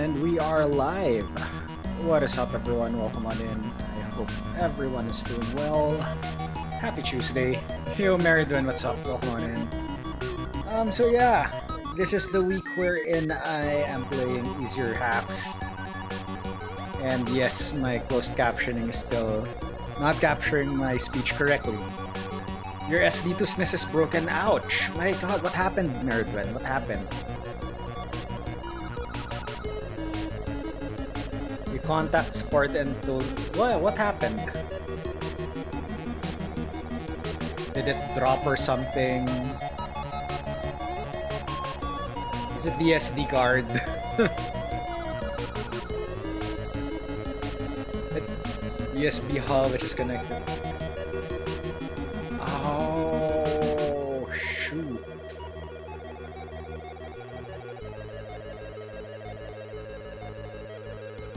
And we are live. What is up, everyone? Welcome on in. I hope everyone is doing well. Happy Tuesday. Yo, Maridwen, what's up? Welcome on in. So yeah, this is the week wherein I am playing easier hacks. And yes, my closed captioning is still not capturing my speech correctly. Your SD2sness is broken. Ouch! My god, what happened, Maridwen? What happened? You contact support and told... What happened? Did it drop or something? Is it the SD card? USB hub which is connected. Oh, shoot.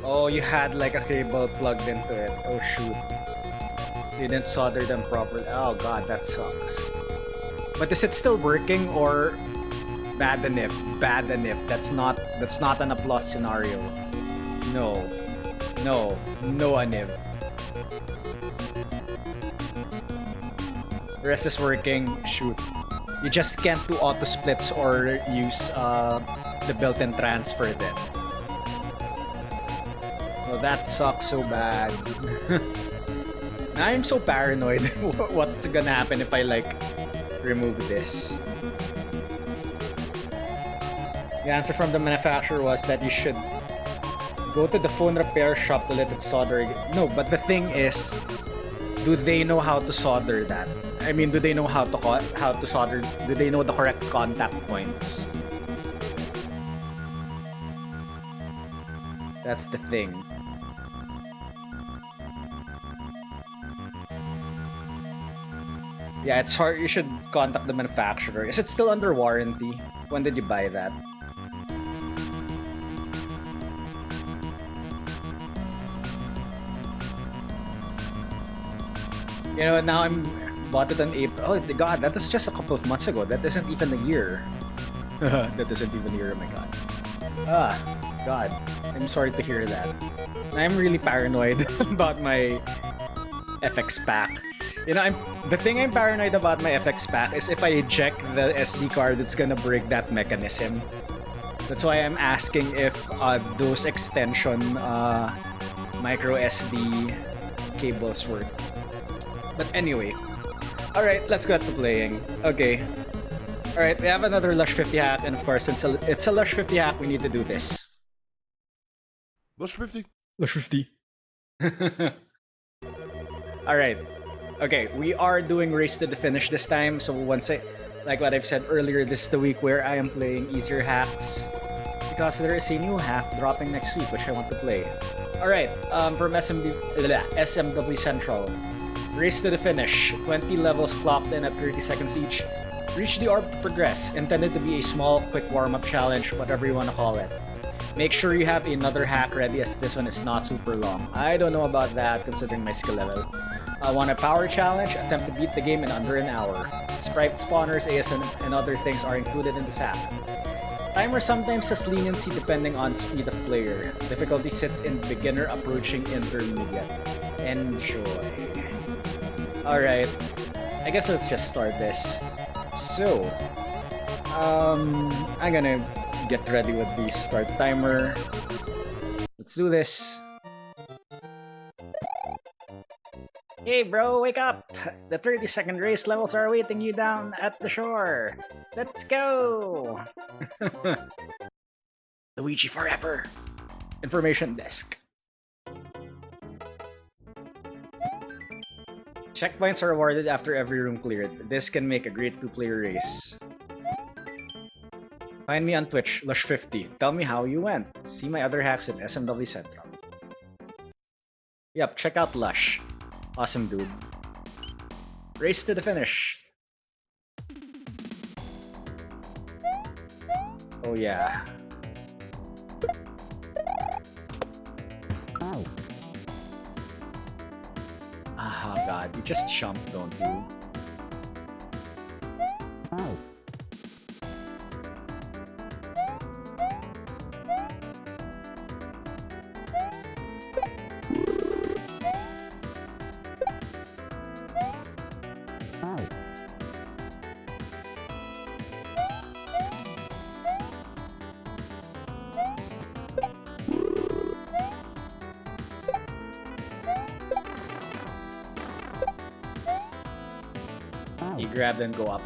Oh, you had like a cable plugged into it. Oh, shoot. You didn't solder them properly. Oh god, that sucks. But is it still working or bad enough? Bad enough. That's not an applause scenario. No. No. No Aniv. The rest is working. Shoot. You just can't do auto splits or use the built-in transfer then. Well, that sucks so bad. I'm so paranoid. What's gonna happen if I like remove this? The answer from the manufacturer was that you should go to the phone repair shop to let it solder again. No, but the thing is, do they know how to solder that? I mean, do they know how to solder? Do they know the correct contact points? That's the thing. Yeah, it's hard. You should contact the manufacturer. Is it still under warranty? When did you buy that? You know, now I'm bought it in April. Oh god, that was just a couple of months ago. That isn't even a year. That isn't even a year, oh my god. Ah, god. I'm sorry to hear that. I'm really paranoid about my FX pack. You know, the thing I'm paranoid about my FX pack is if I eject the SD card, it's gonna break that mechanism. That's why I'm asking if those extension micro SD cables work. But anyway, alright, let's get to playing. Okay. Alright, we have another Lush 50 hack, and of course, since it's a Lush 50 hack, we need to do this. Lush 50? Lush 50. Alright. Okay, we are doing Race to the Finish this time, so like what I've said earlier, this is the week where I am playing easier hacks, because there is a new hack dropping next week, which I want to play. Alright, from SMW Central. Race to the Finish. 20 levels clocked in at 30 seconds each. Reach the orb to progress. Intended to be a small, quick warm-up challenge, whatever you want to call it. Make sure you have another hack ready as this one is not super long. I don't know about that considering my skill level. Want a power challenge? Attempt to beat the game in under an hour. Sprite spawners, ASN, and other things are included in this hack. Timer sometimes has leniency depending on speed of player. Difficulty sits in beginner approaching intermediate. Enjoy. Alright, I guess let's just start this. So, I'm gonna get ready with the start timer. Let's do this. Hey bro, wake up! The 30-second race levels are awaiting you down at the shore. Let's go! Luigi forever! Information desk. Checkpoints are awarded after every room cleared. This can make a great two-player race. Find me on Twitch, Lush50. Tell me how you went. See my other hacks in SMW Central. Yep, check out Lush. Awesome dude. Race to the finish. Oh yeah. Ah, god, you just jump, don't you? grab then go up.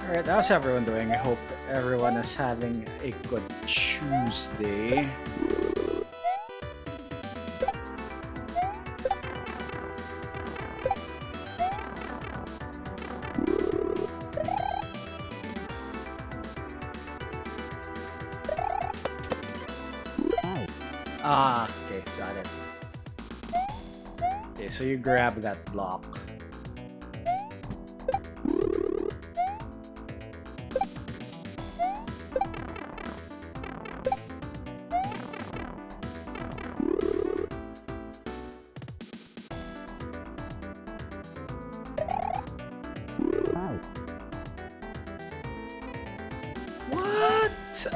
Alright, how's everyone doing? I hope everyone is having a good Tuesday. Ah, okay, got it. Okay, so you grab that block. What?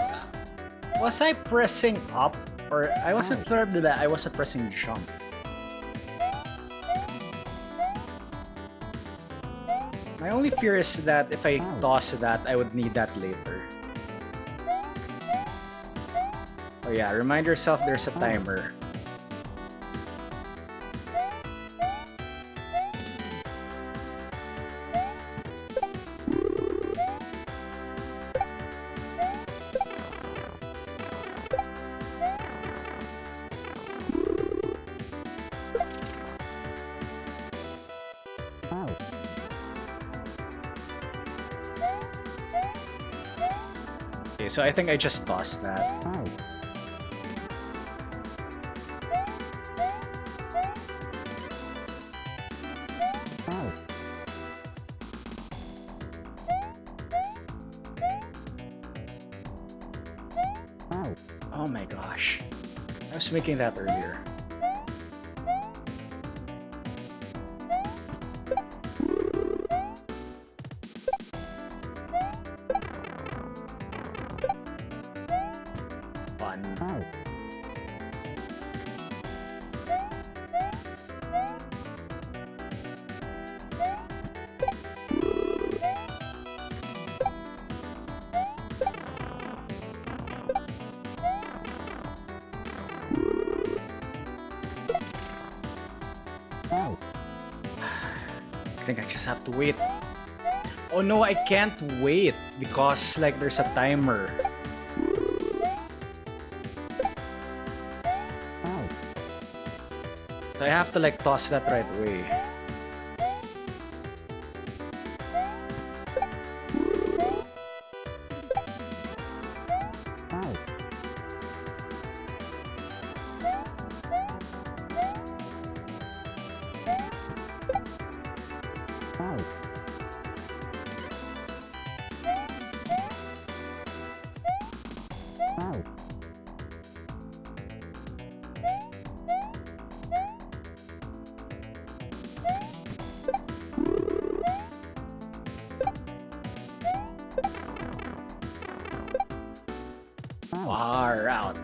Was I pressing up? Or I wasn't sure of that. I wasn't pressing jump. My only fear is that if I toss that, I would need that later. Oh yeah, remind yourself there's a timer. Okay, so I think I just tossed that. Oh my gosh. I was making that earlier. Fun. I think I just have to wait. Oh no, I can't wait because like there's a timer. So I have to like toss that right away. Far out.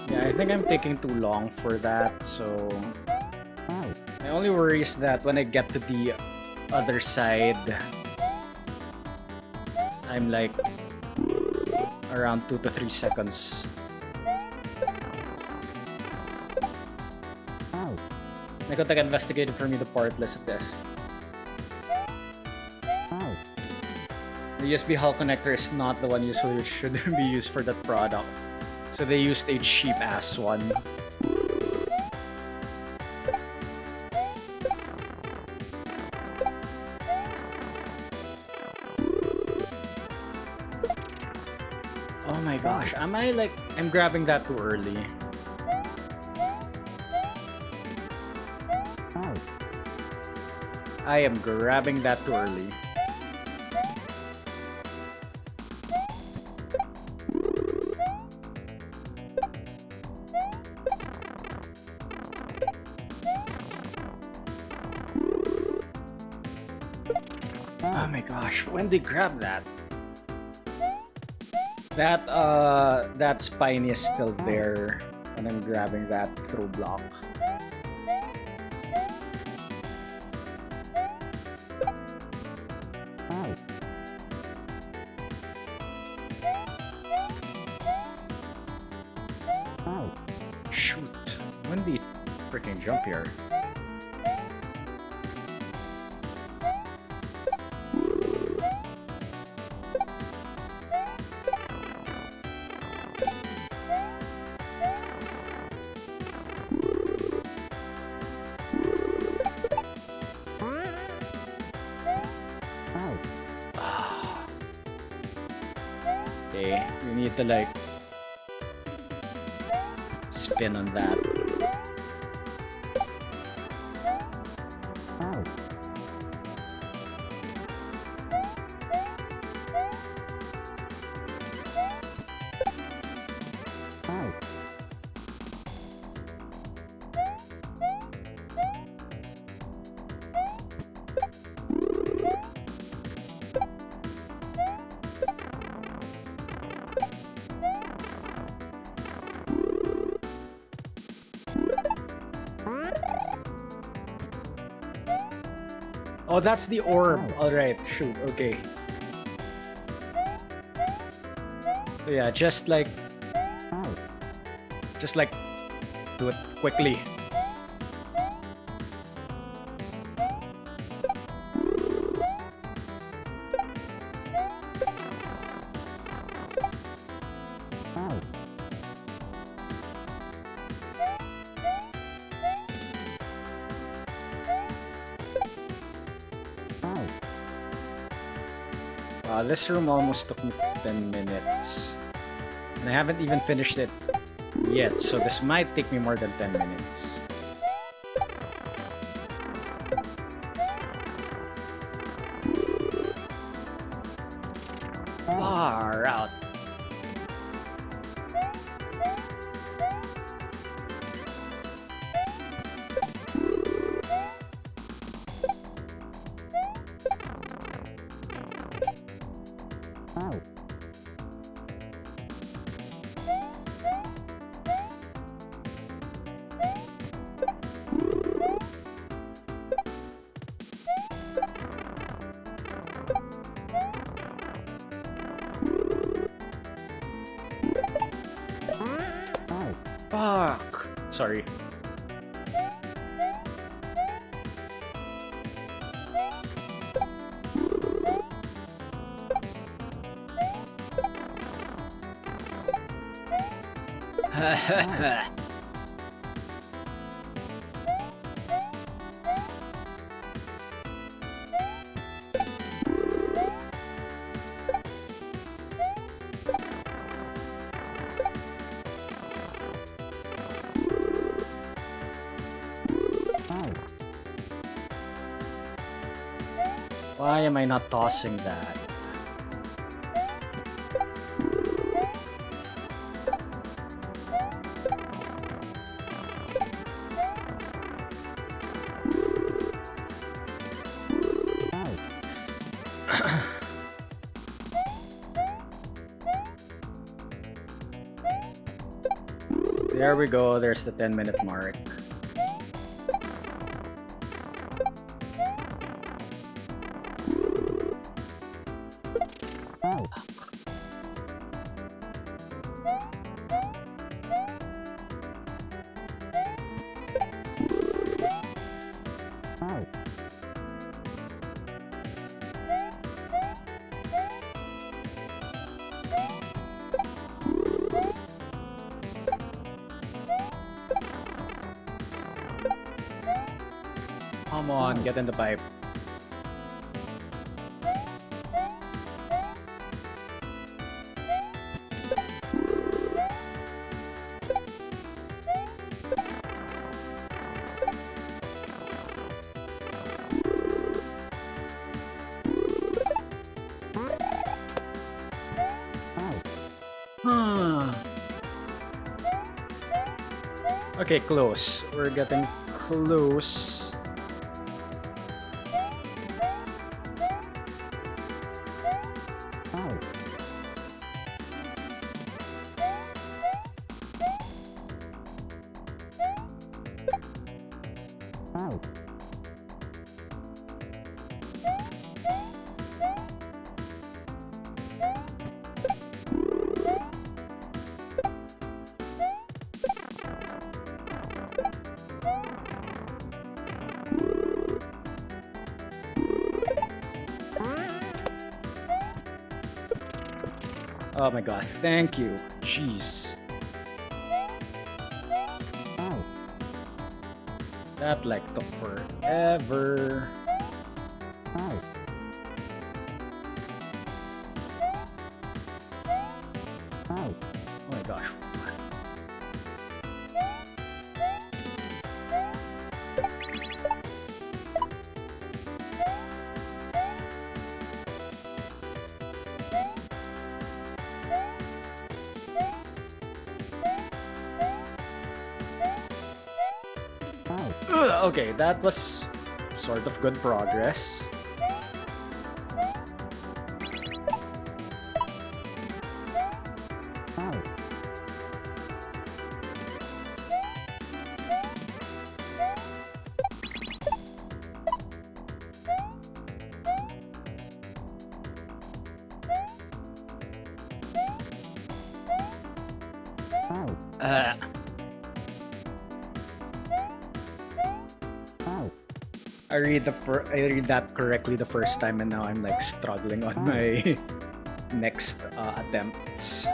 Yeah, I think I'm taking too long for that, so my only worry is that when I get to the other side, I'm like around 2 to 3 seconds. I could have investigated for me the portless of this. The USB Hall connector is not the one usually should be used for that product. So they used a cheap ass one. Oh my gosh, am I like, I'm grabbing that too early. I am grabbing that too early. Oh my gosh, when they grab that? That spine is still there when I'm grabbing that through block. freaking jump here. Okay, we need to like spin on that. Oh, that's the orb. Alright, shoot, okay. So yeah, just like do it quickly. Wow, this room almost took me 10 minutes. And I haven't even finished it yet, so this might take me more than 10 minutes. Far out. Fuck. Sorry. Why am I not tossing that? There we go, there's the 10-minute mark. Come on, get in the pipe. Okay, close. We're getting close. Oh my god, thank you. Jeez. That like took forever. Oh my gosh. Okay, that was sort of good progress. I read that correctly the first time, and now I'm like struggling on my next attempts.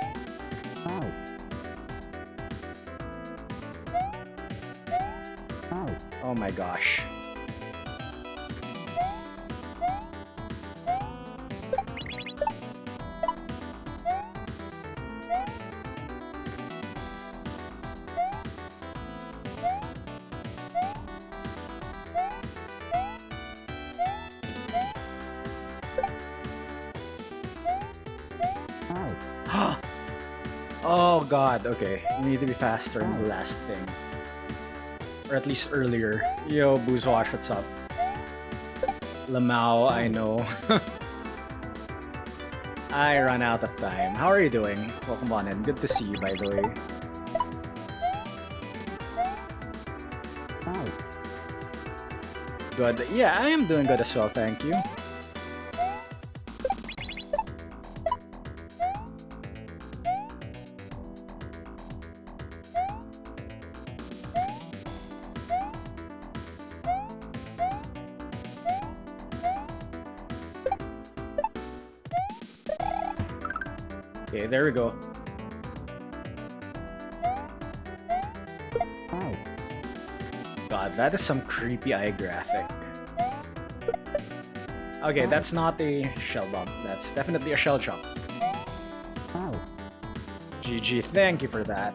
Oh my gosh. Oh god, okay. You need to be faster in the last thing. Or at least earlier. Yo, Boozwash, what's up? Lamau, I know. I run out of time. How are you doing? Welcome on in. Good to see you, by the way. Good. Yeah, I am doing good as well, thank you. Okay, there we go. God, that is some creepy eye graphic. Okay, that's not a shell bump. That's definitely a shell jump. GG, thank you for that.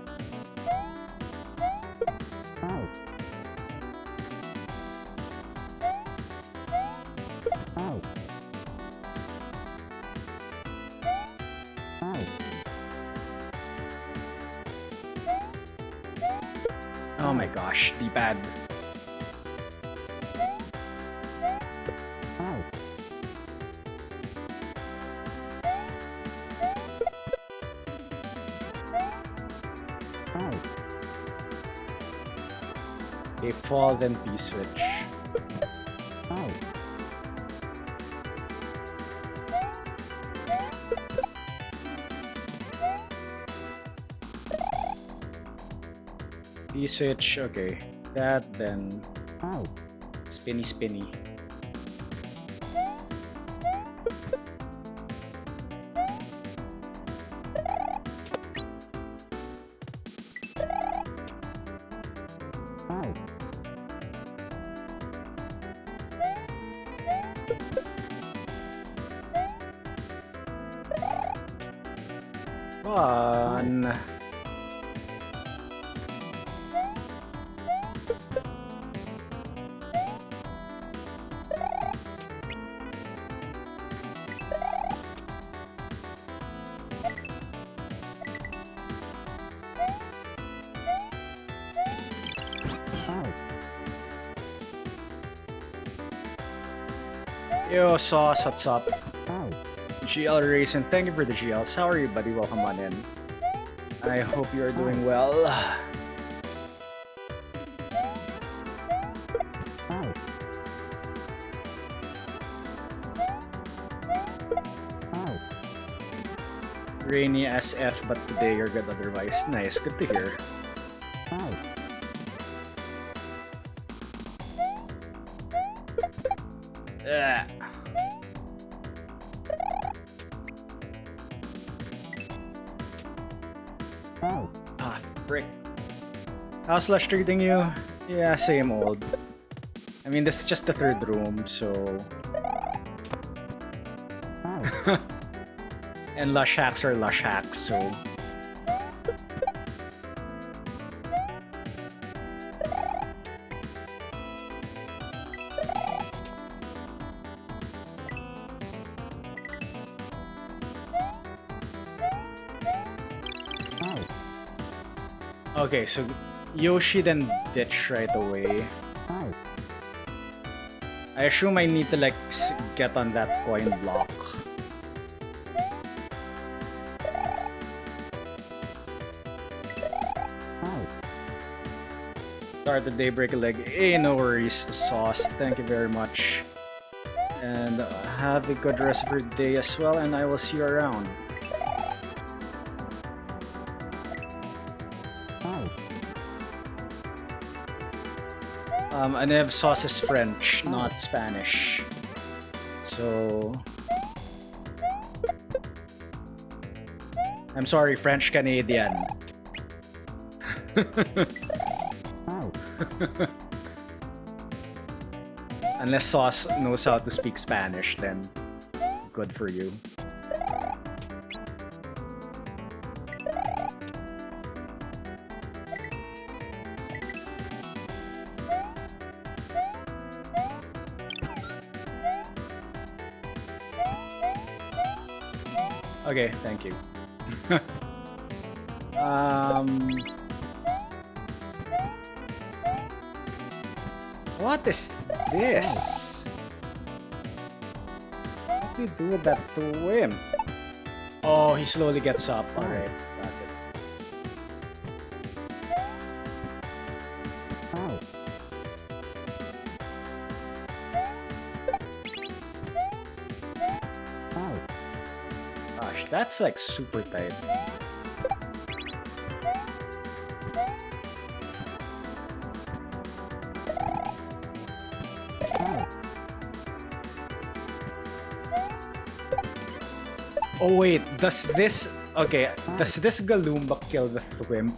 Oh my gosh, D-pad. A fall, then P-switch. P-switch, okay. That, then... Spinny, spinny. Fun. Yo, Sauce, what's up? GL Racing, thank you for the GLs. How are you, buddy? Welcome on in. I hope you are doing well. Rainy SF, but today you're good otherwise. Nice, good to hear. Ah, frick. How's Lush treating you? Yeah, same old. I mean, this is just the third room, so... And Lush hacks are Lush hacks, so... Okay, so Yoshi then ditch right away. I assume I need to like get on that coin block. Start the day, break a leg. Hey, no worries, Sauce. Thank you very much. And have a good rest of your day as well, and I will see you around. And I have Sauce is French, not Spanish. So... I'm sorry, French Canadian. Unless Sauce knows how to speak Spanish, then good for you. Okay, thank you. What is this? What do you do with that to him? Oh, he slowly gets up. Alright, got it. Gosh, that's like super tight. Oh wait, does this... Okay, does this Galumba kill the Thwimp?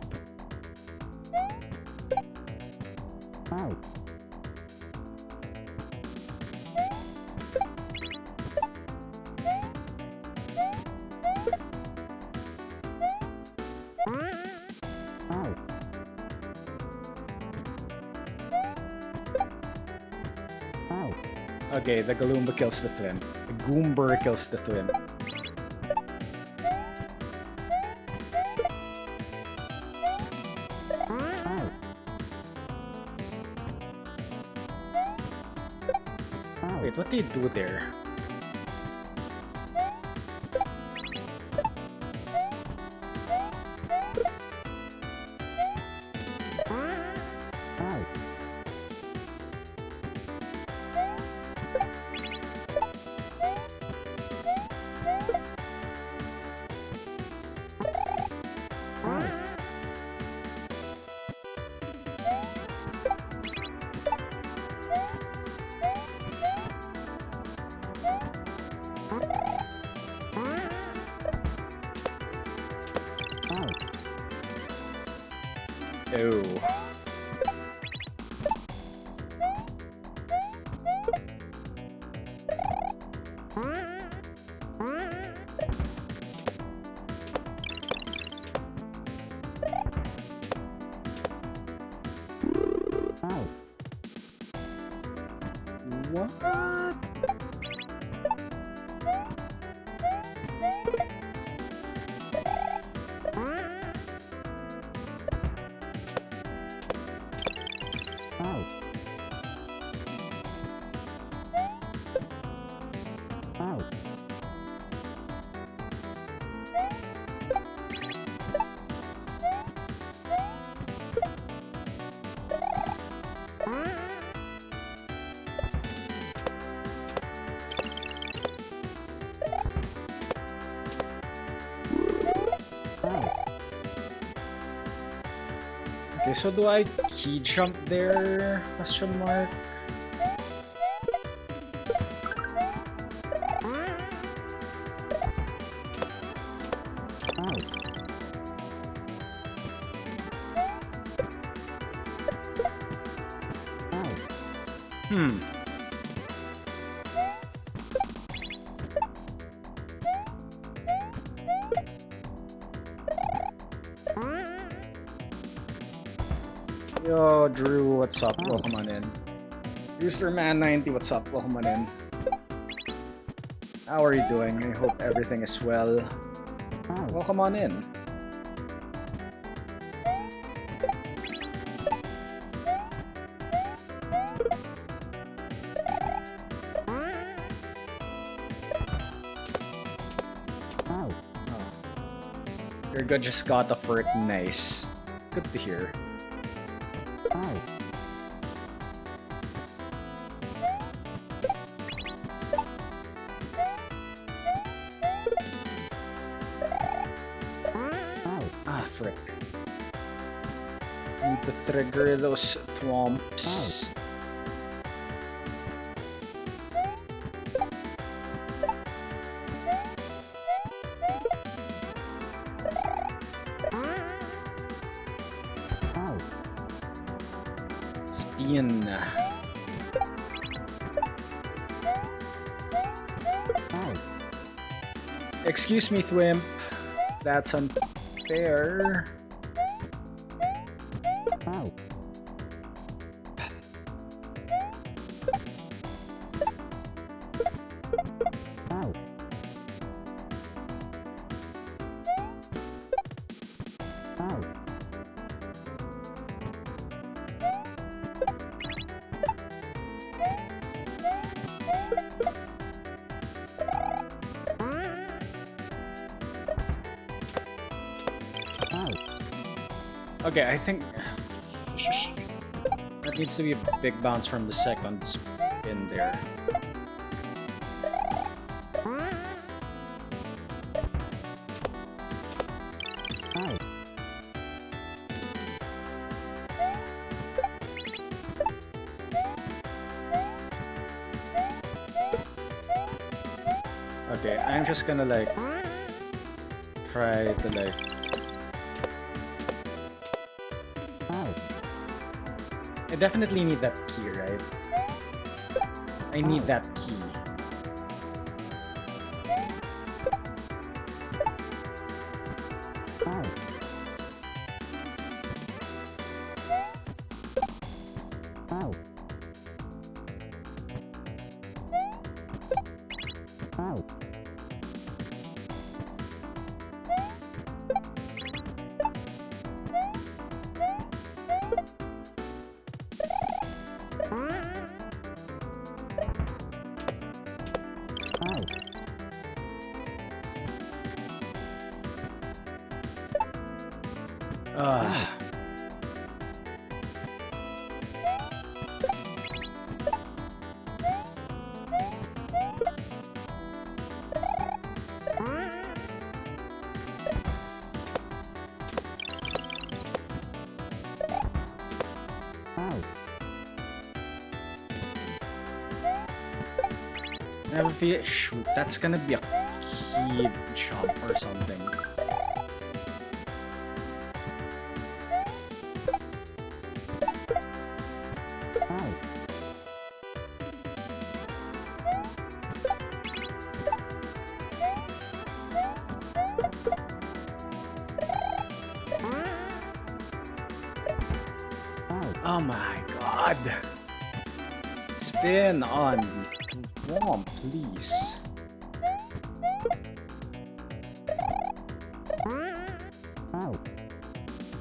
Okay, the Galumba kills the Thwimp. The Goomber kills the Thwimp. Wait, what do you do there? Oh. What? Okay, so do I key jump there? Question mark. Yo, Drew, what's up? Welcome on in. Userman90, what's up? Welcome on in. How are you doing? I hope everything is well. Welcome on in. Your good just got a fort. Nice. Good to hear. Ah, frick. Need to trigger those thwomps. Spin. Excuse me, Thwimp. That's unfair. Okay, I think that needs to be a big bounce from the second spin there. Okay, I'm just gonna like try to like I definitely need that key, right? I need that key. I have a feeling, shoot, that's gonna be a key jump or something. Oh my god! Spin on the thwomp, please.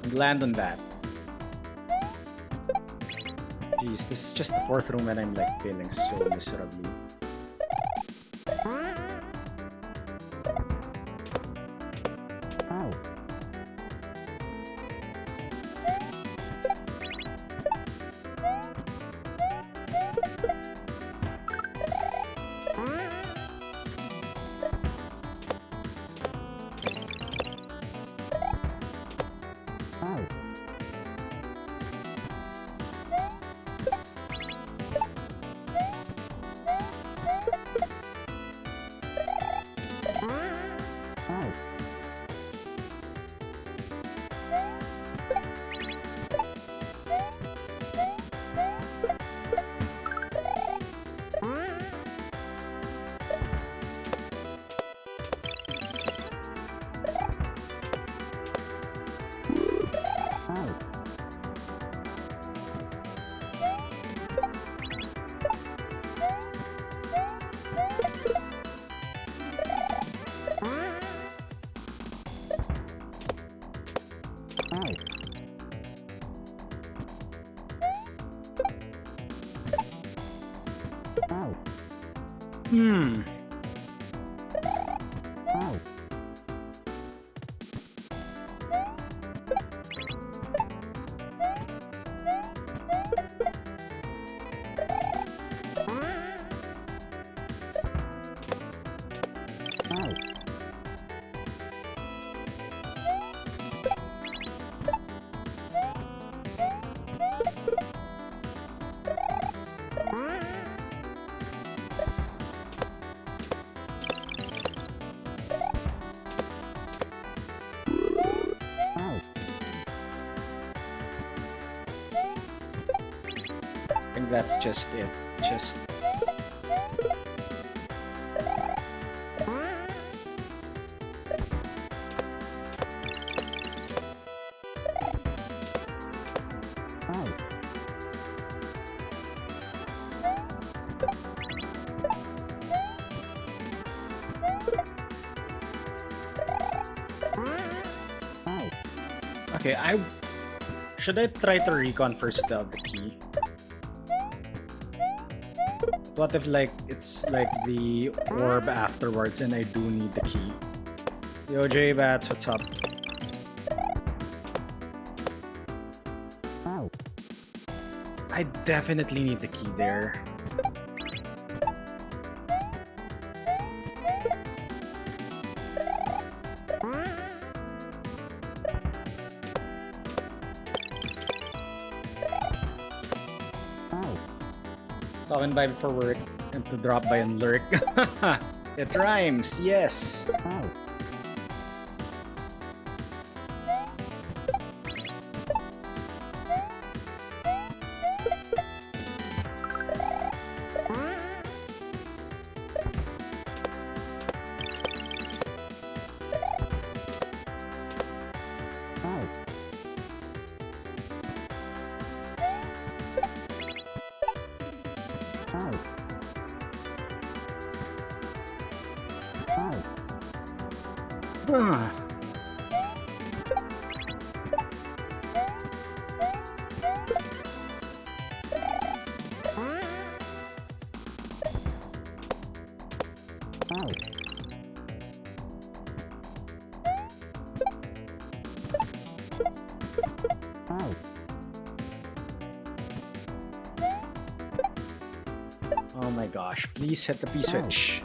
And land on that. Jeez, this is just the fourth room and I'm like failing so miserably. I think that's just it. Just okay. Should I try to recon first the key? What if like it's like the orb afterwards and I do need the key? Yo J Bats, what's up? I definitely need the key there. Stop and by before work and to drop by and lurk. It rhymes, yes. Oh my gosh, please hit the P switch.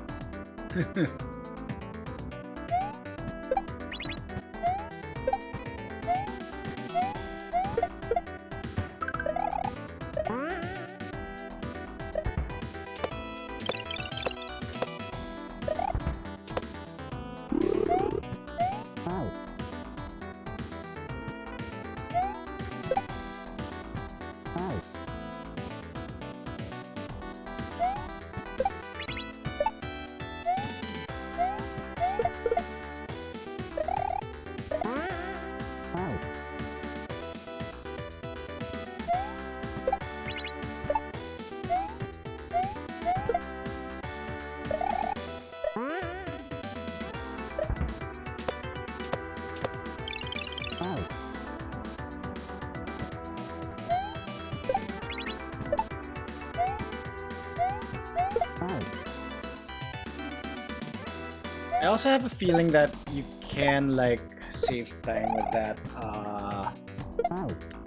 I also have a feeling that you can like save time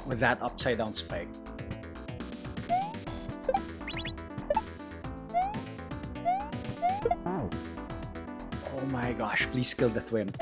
with that upside down spike. Oh my gosh, please kill the Thwimp.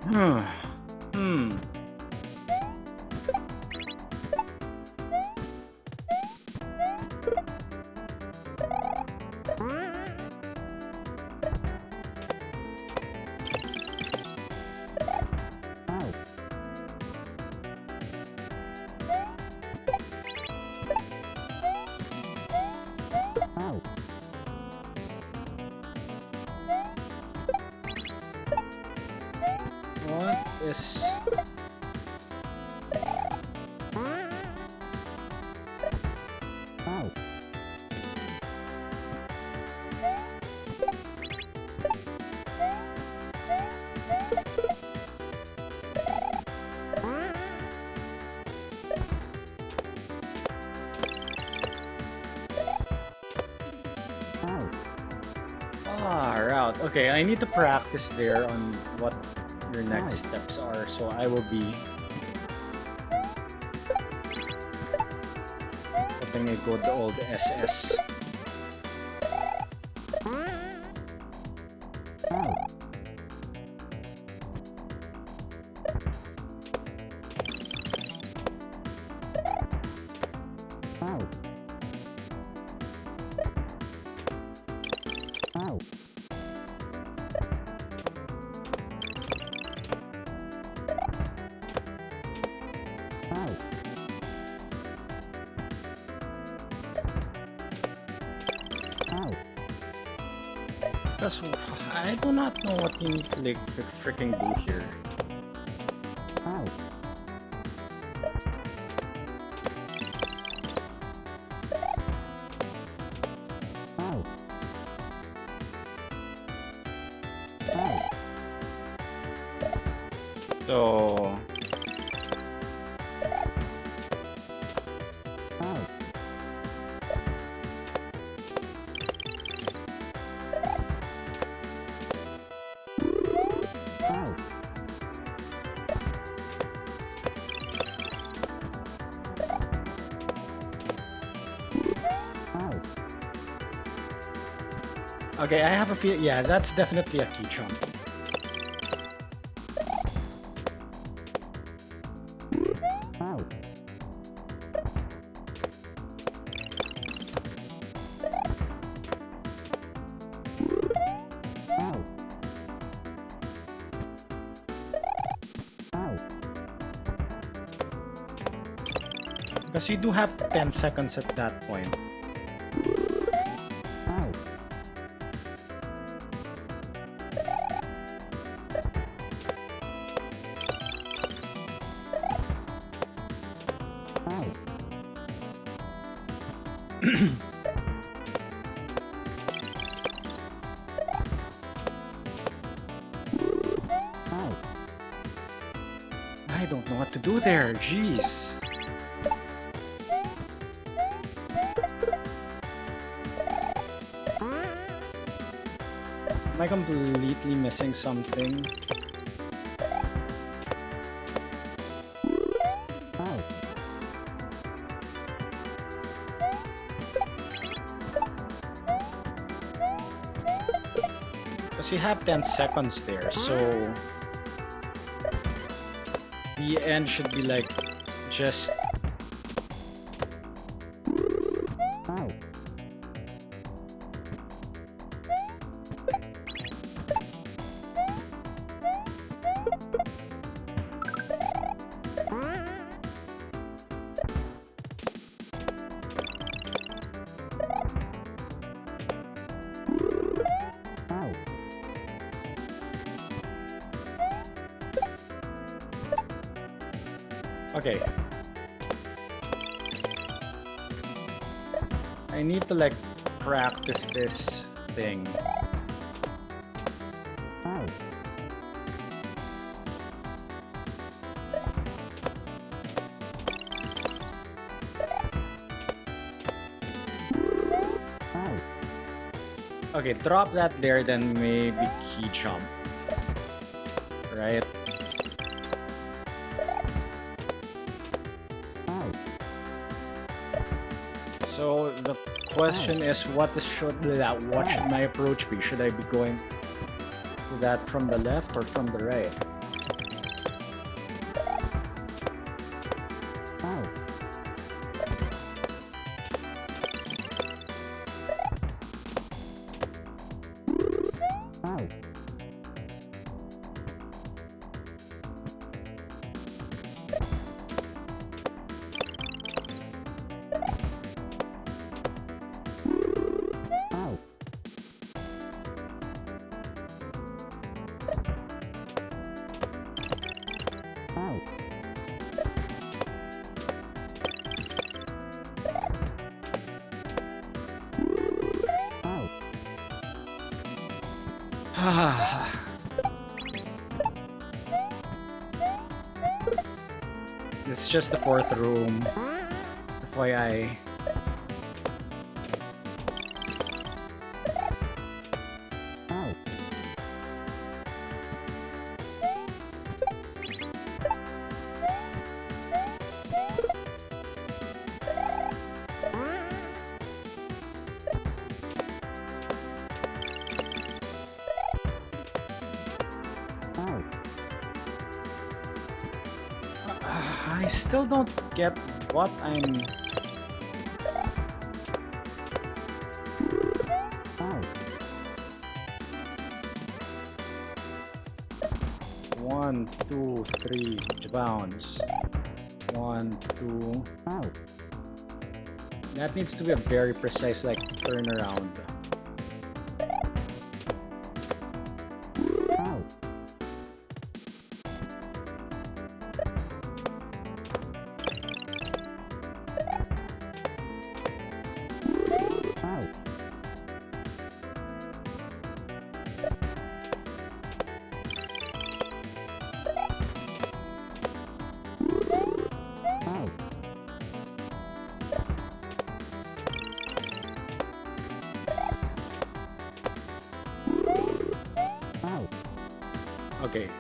Hmm. What is... route. Okay, I need to practice there on what your next steps are, so I will be putting a good old SS. Because I do not know what you need to like freaking do here. So... Okay, I have a feel. Yeah, that's definitely a key jump. Because you do have 10 seconds at that point. I don't know what to do there, jeez. Am I completely missing something? Because you have 10 seconds there, so the end should be like just... Okay. I need to like practice this thing. Okay, drop that there, then maybe key jump. Right? So the question is, what should my approach be? Should I be going to that from the left or from the right? This is just the fourth room. FYI. I still don't get what I'm... One, two, three, bounce. 1, 2. That needs to be a very precise, like, turnaround. Okay.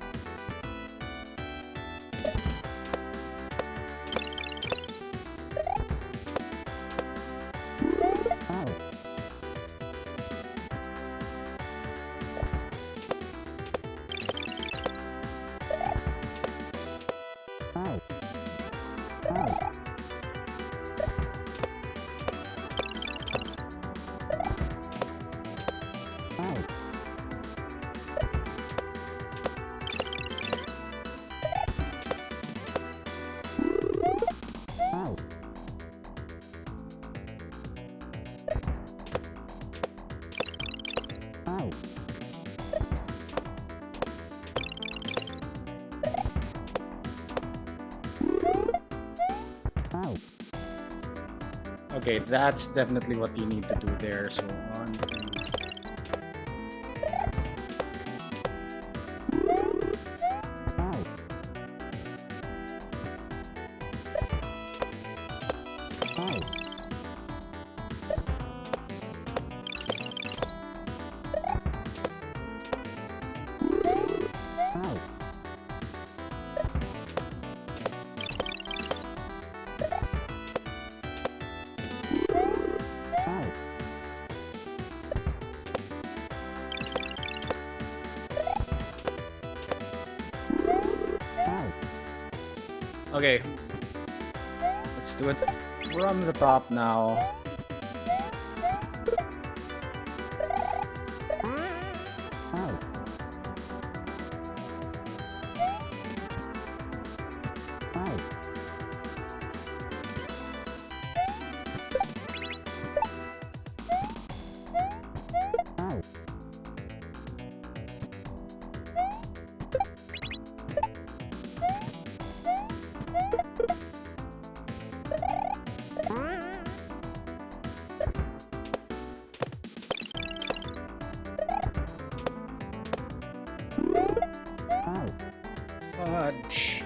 Okay, that's definitely what you need to do there. So 1, 2. Okay, let's do it from the top now. Fudge.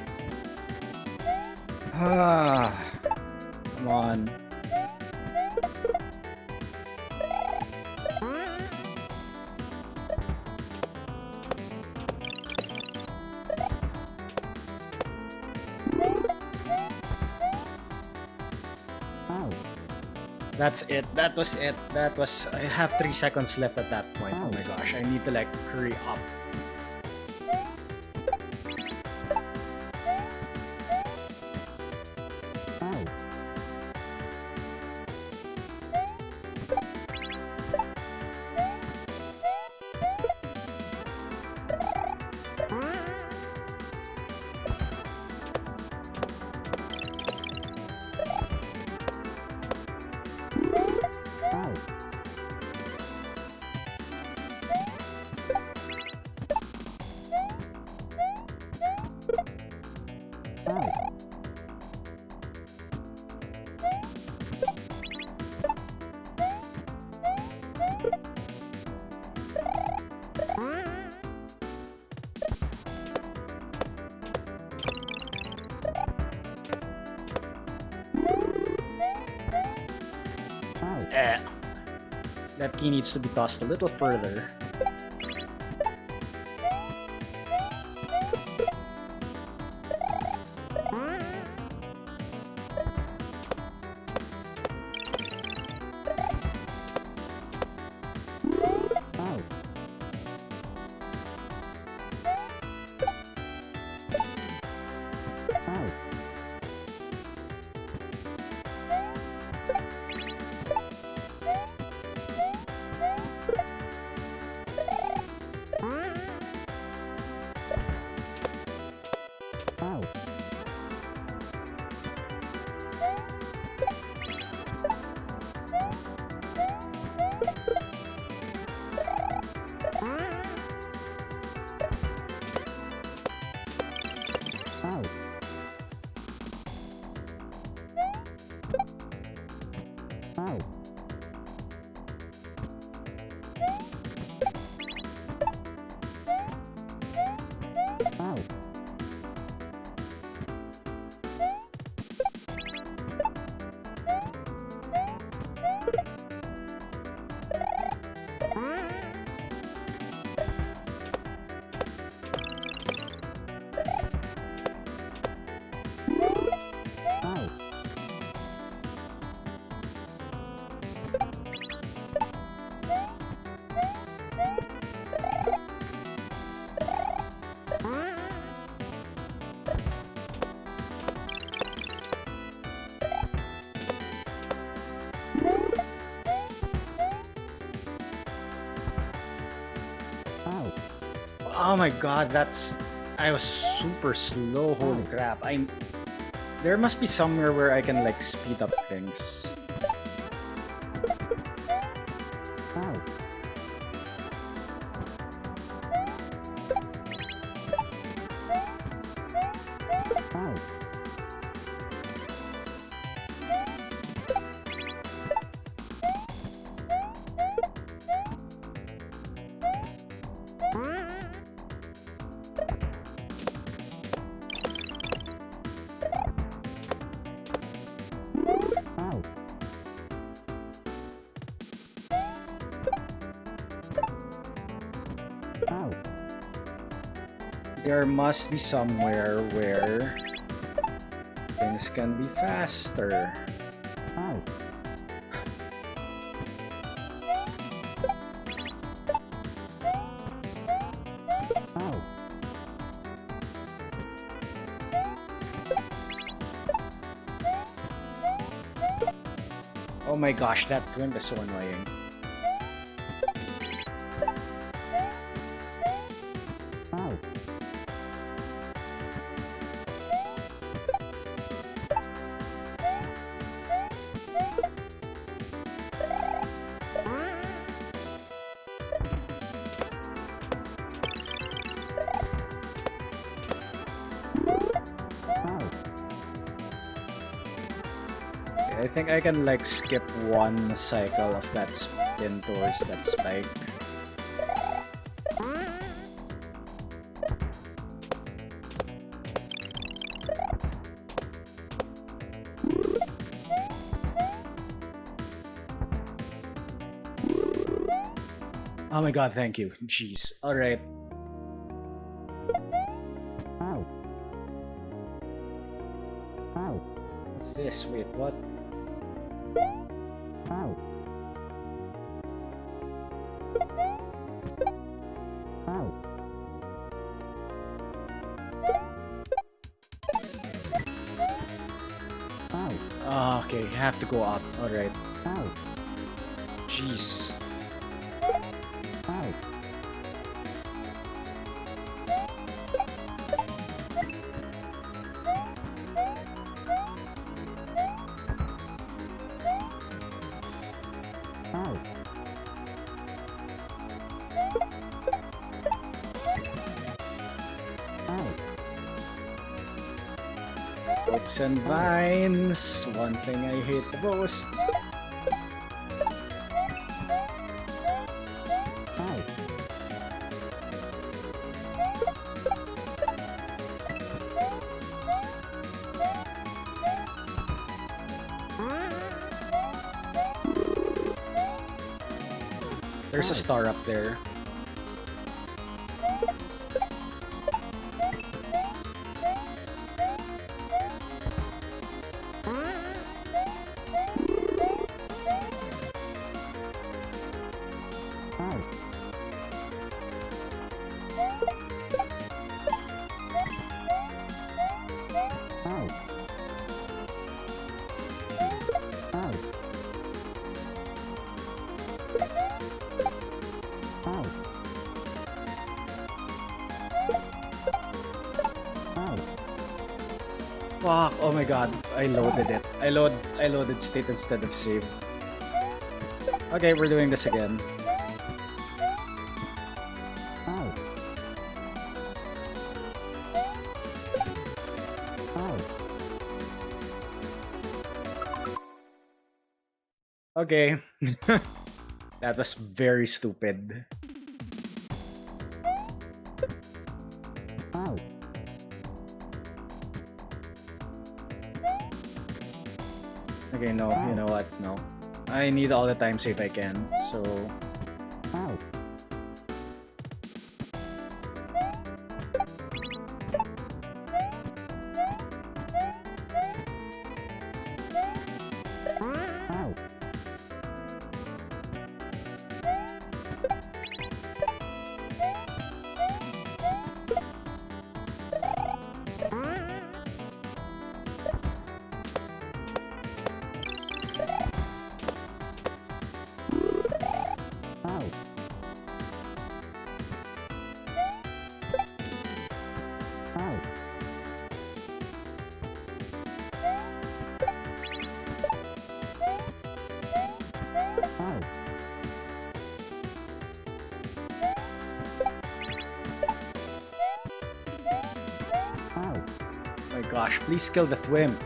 Come on. That's it. That was it. That was... I have 3 seconds left at that point. Oh my gosh. I need to like hurry up. That key needs to be tossed a little further. Oh my god, that's... I was super slow, holy crap. There must be somewhere where I can like speed up things. There must be somewhere where things can be faster. Oh my gosh, that twimp is so annoying. I think I can like skip one cycle of that spin towards that spike. Oh my god, thank you. Jeez. Alright. What's this? Wait, what? Oh, okay, you have to go up. Alright. Jeez. Ropes and vines. One thing I hate the most. There's a star up there. Fuck, oh my god, I loaded it. I loaded state instead of save. Okay, we're doing this again. Okay. That was very stupid. Okay, no, you know what? No. I need all the time save I can, so... my gosh, please kill the Thwimp.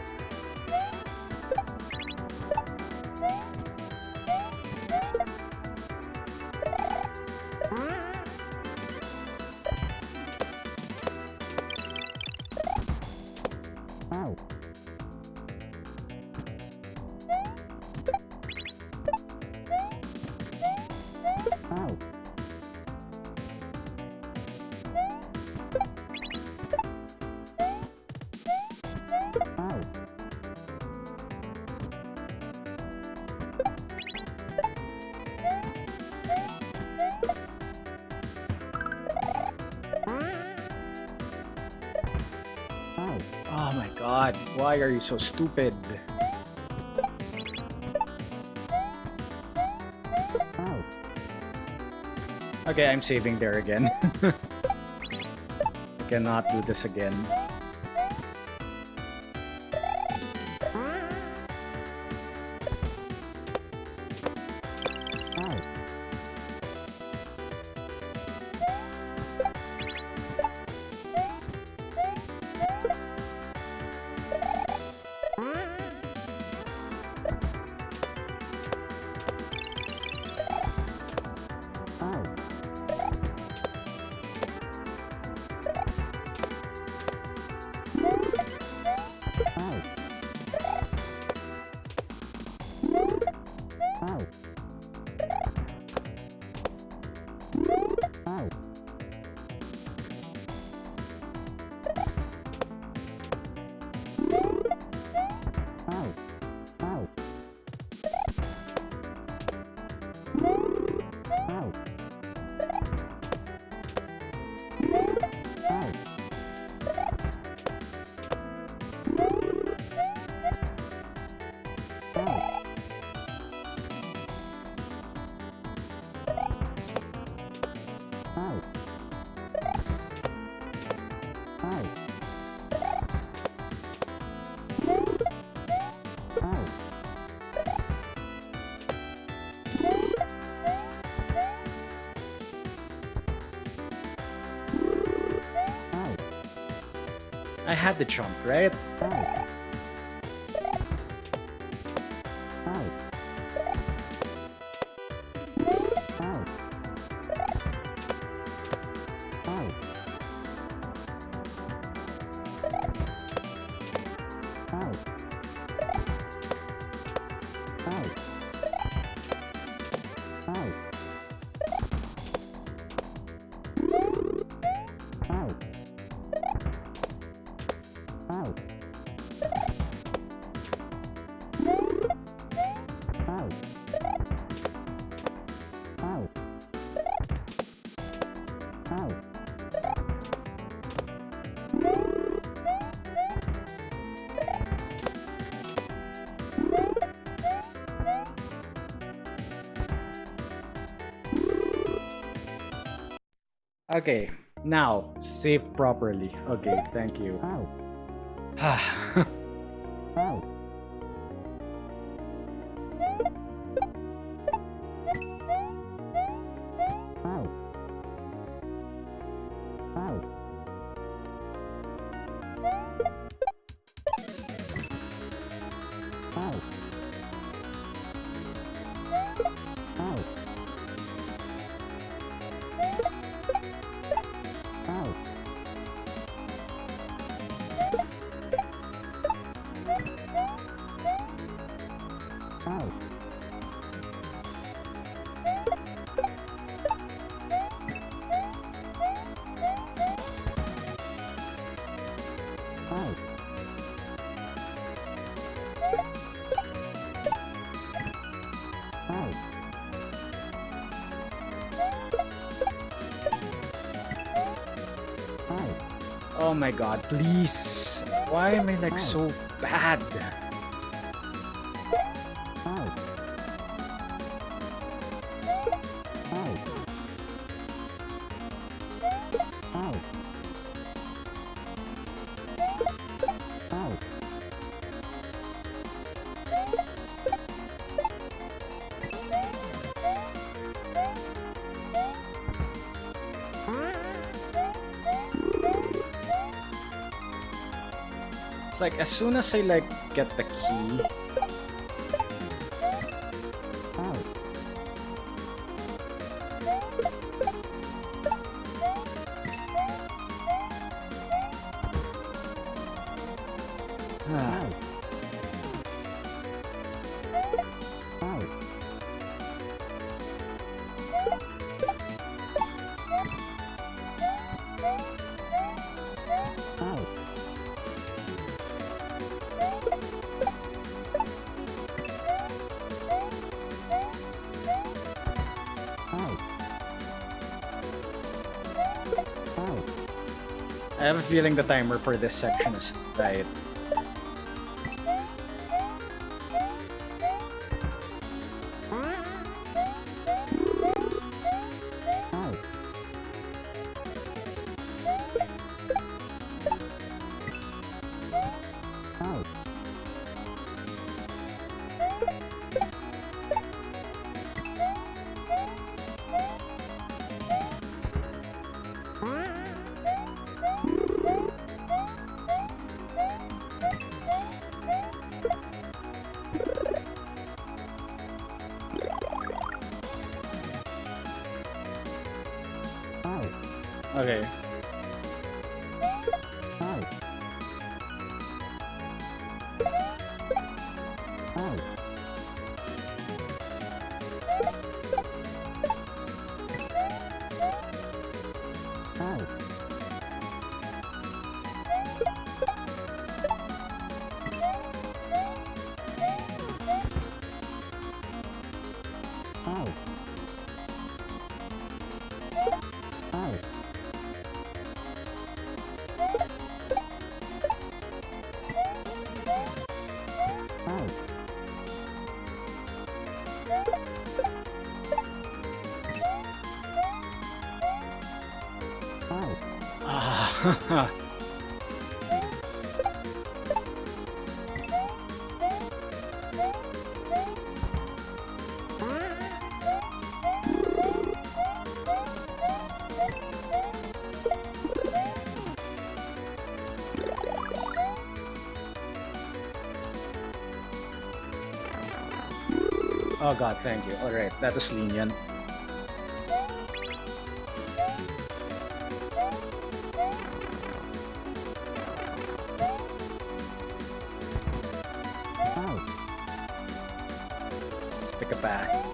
Oh my god, why are you so stupid? Okay, I'm saving there again. I cannot do this again. I had the jump, right? Okay, now save properly. Okay, thank you. Oh my god, please. Why am I like so bad? It's like as soon as I like get the key. Ah. I have a feeling the timer for this section is tight. Okay. Ah. Oh god, thank you. Alright, that is lenient. Let's pick a pack.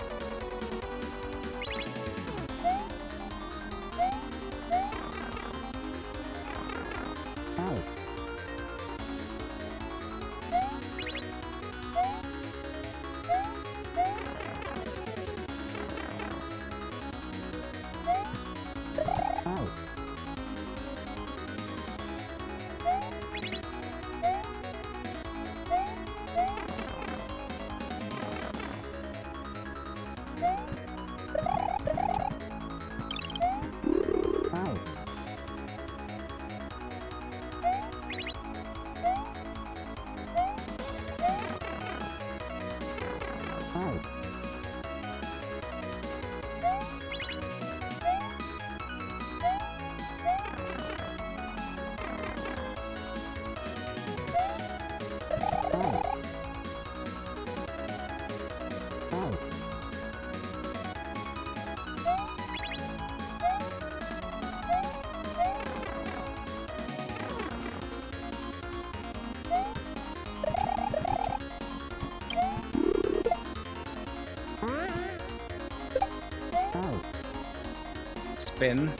Spin.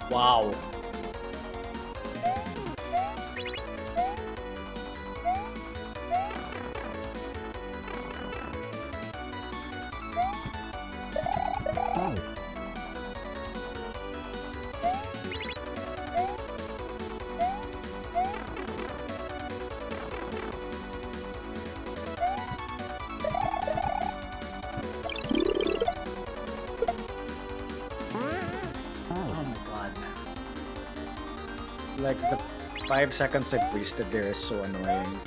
Wow. Like the 5 seconds I've wasted there is so annoying.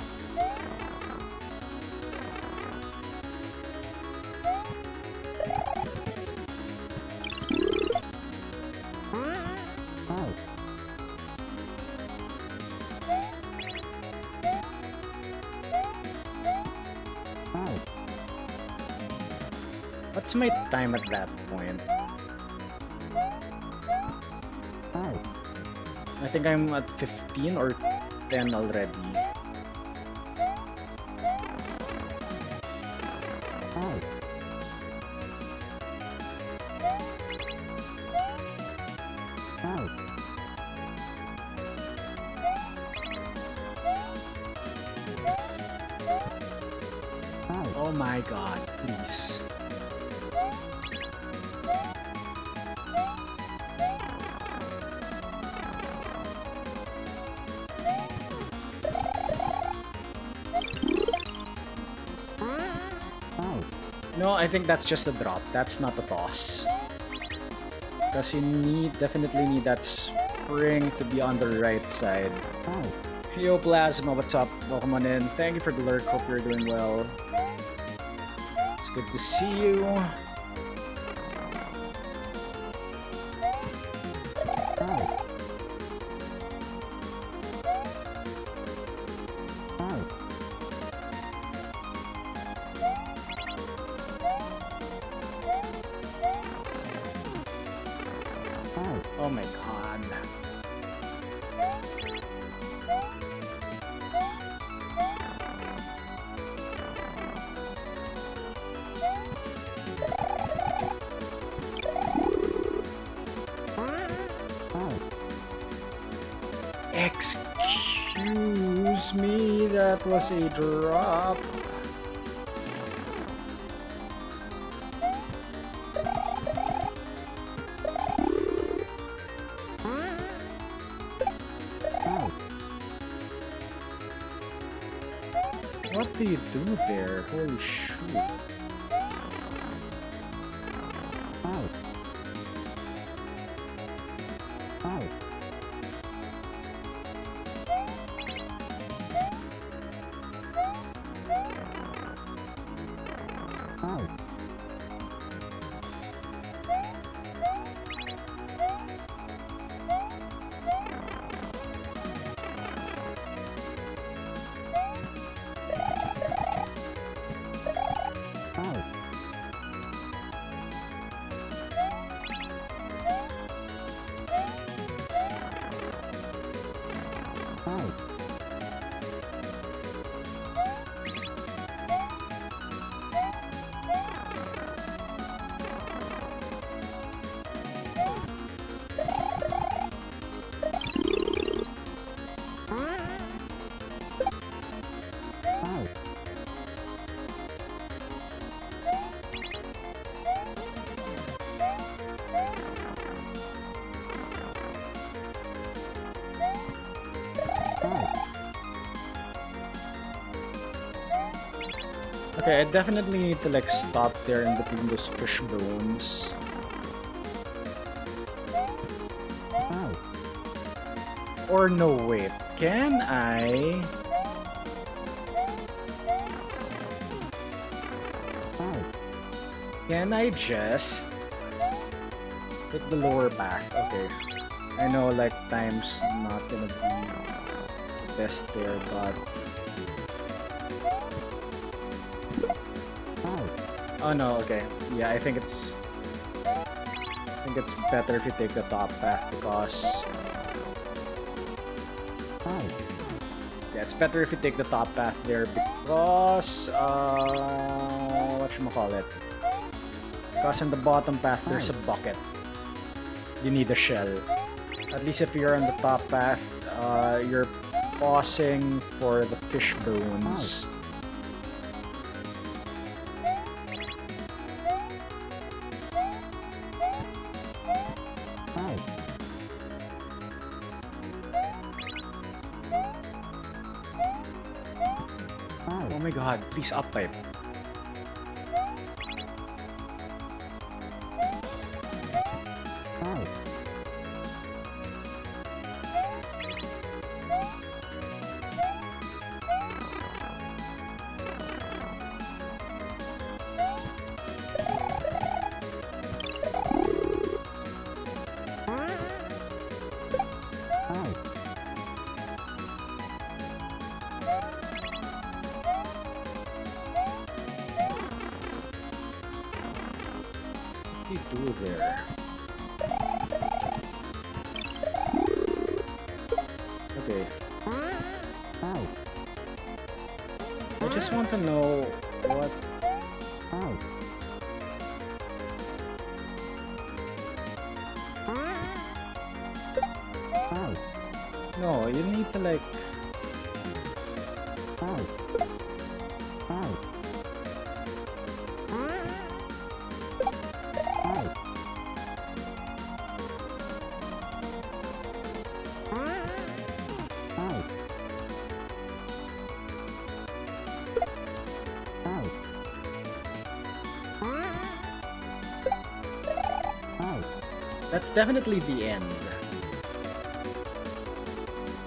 What's my time at that point? I think I'm at 15 or 10 already. Oh my god, please. No, I think that's just a drop. That's not a toss. Because you definitely need that spring to be on the right side. Yo, Plasma, what's up? Welcome on in. Thank you for the lurk. Hope you're doing well. It's good to see you. Oh my god. Excuse me, that was a drop. What do you do there? Holy shoot. Okay, I definitely need to like stop there in between those fish bones. Or no, wait. Can I? Can I just hit the lower path? Okay. I know like time's not gonna be the best there, but oh no, okay. Yeah, I think it's better if you take the top path because yeah, it's better if you take the top path there because whatchamacallit? Because in the bottom path there's a bucket. You need a shell. At least if you're on the top path, you're pausing for the fish bones. Oh my god, please up pipe. What do you do there? Okay. I just want to know what. No, you need to like. That's definitely the end.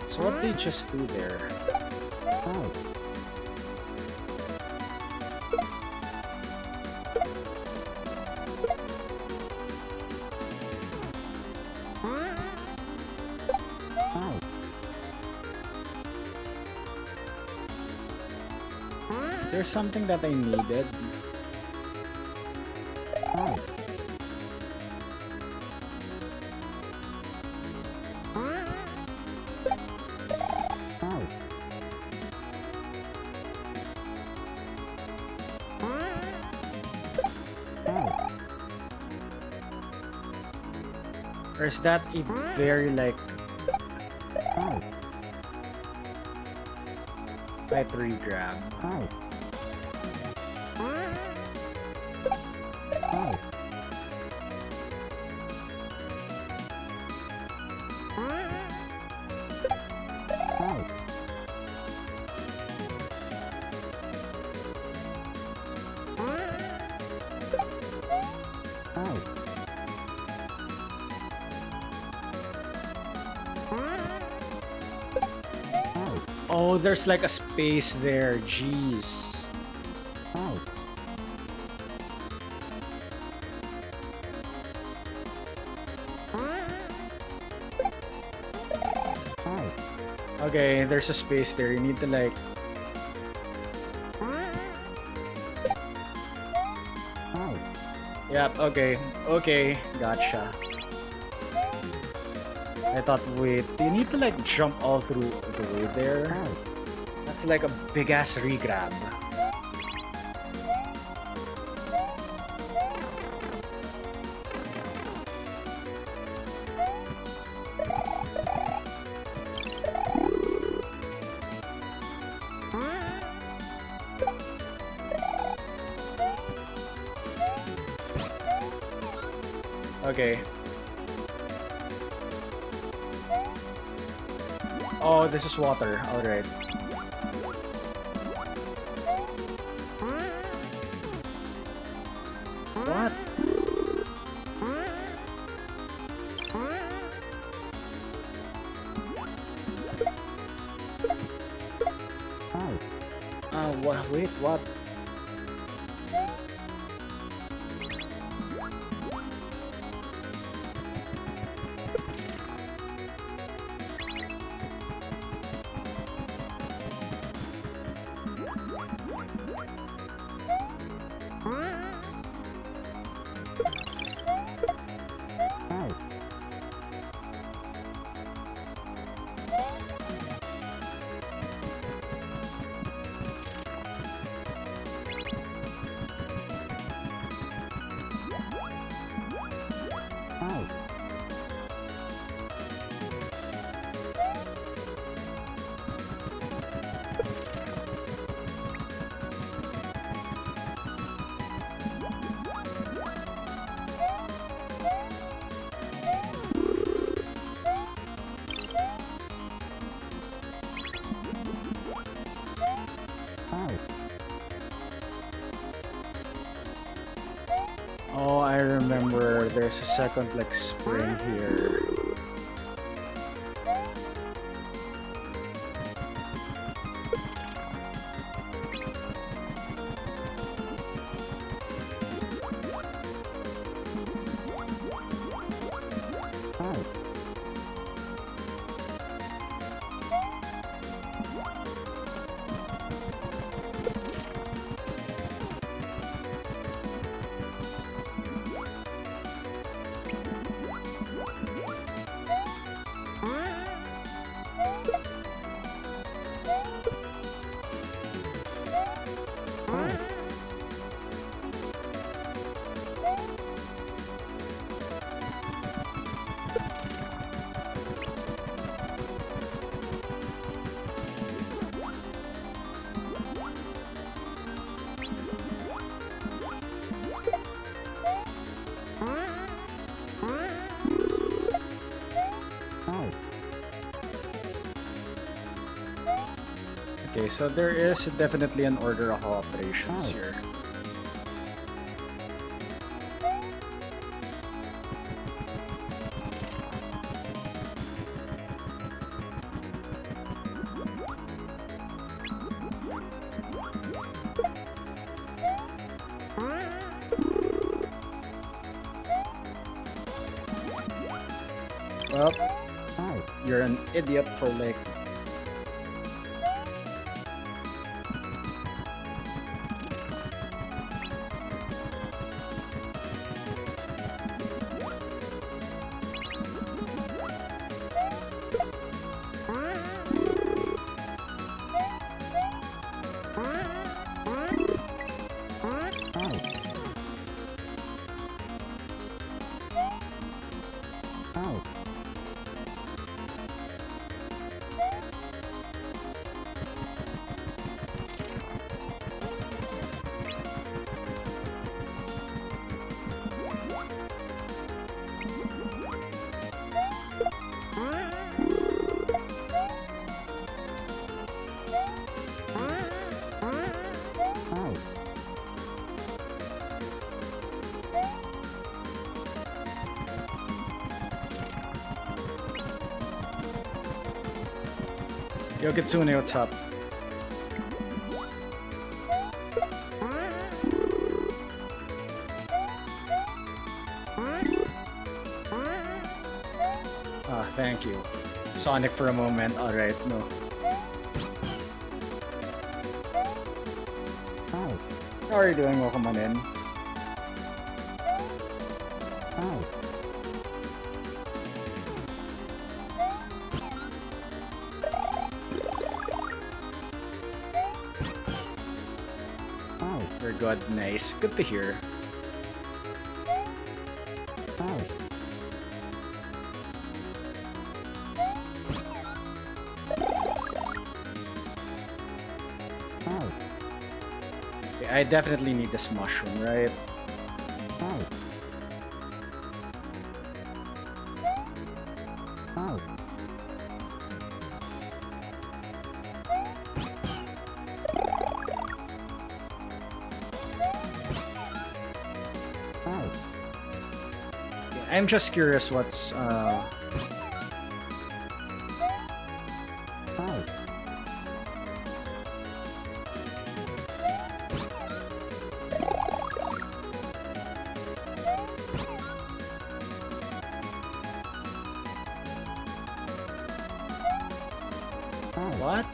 So what did they just do there? Is there something that I needed? Or is that a very like by 3 grab? Oh, there's like a space there. Jeez. Okay, there's a space there. You need to like... Yep, okay. Okay, gotcha. I thought, wait, do you need to like jump all through the way there? That's like a big ass regrab. Okay. Oh, this is water. Alright. What? What? Wait, what? Oh, I remember. There's a second like spring here. Okay, so there is definitely an order of operations here. Well, you're an idiot for like... Yo, Kitsune, what's up? Thank you. Sonic for a moment. Alright, no. How are you doing? Welcome on in. You're good. Nice. Good to hear. Okay, I definitely need this mushroom, right? I'm just curious what's what?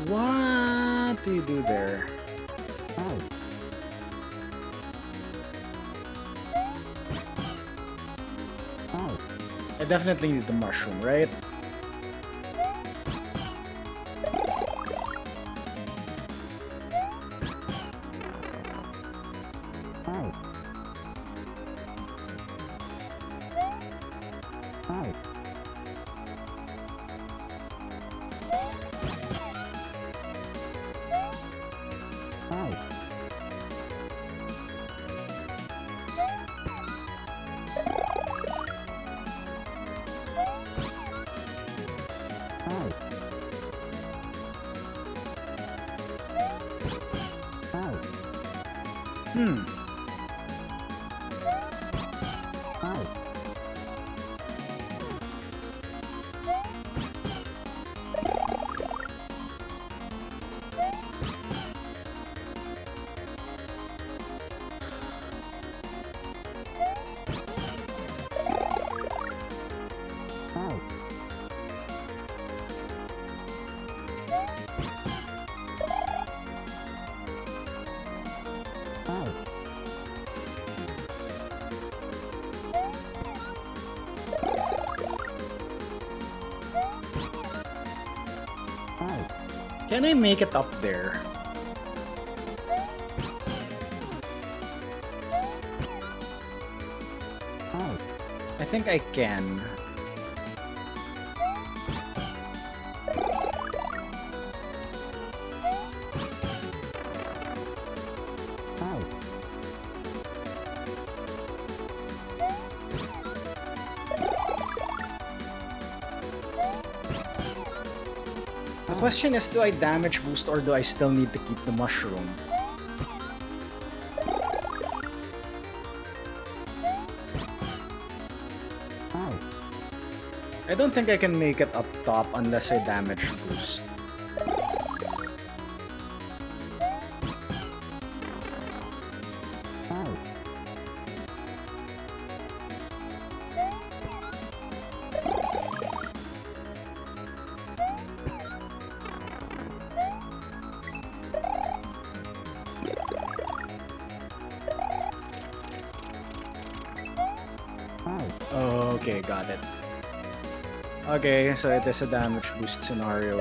What do you do there? I definitely need the mushroom, right? Can I make it up there? I think I can. The question is, do I damage boost or do I still need to keep the mushroom? I don't think I can make it up top unless I damage boost. Oh, okay, got it. Okay, so it is a damage boost scenario.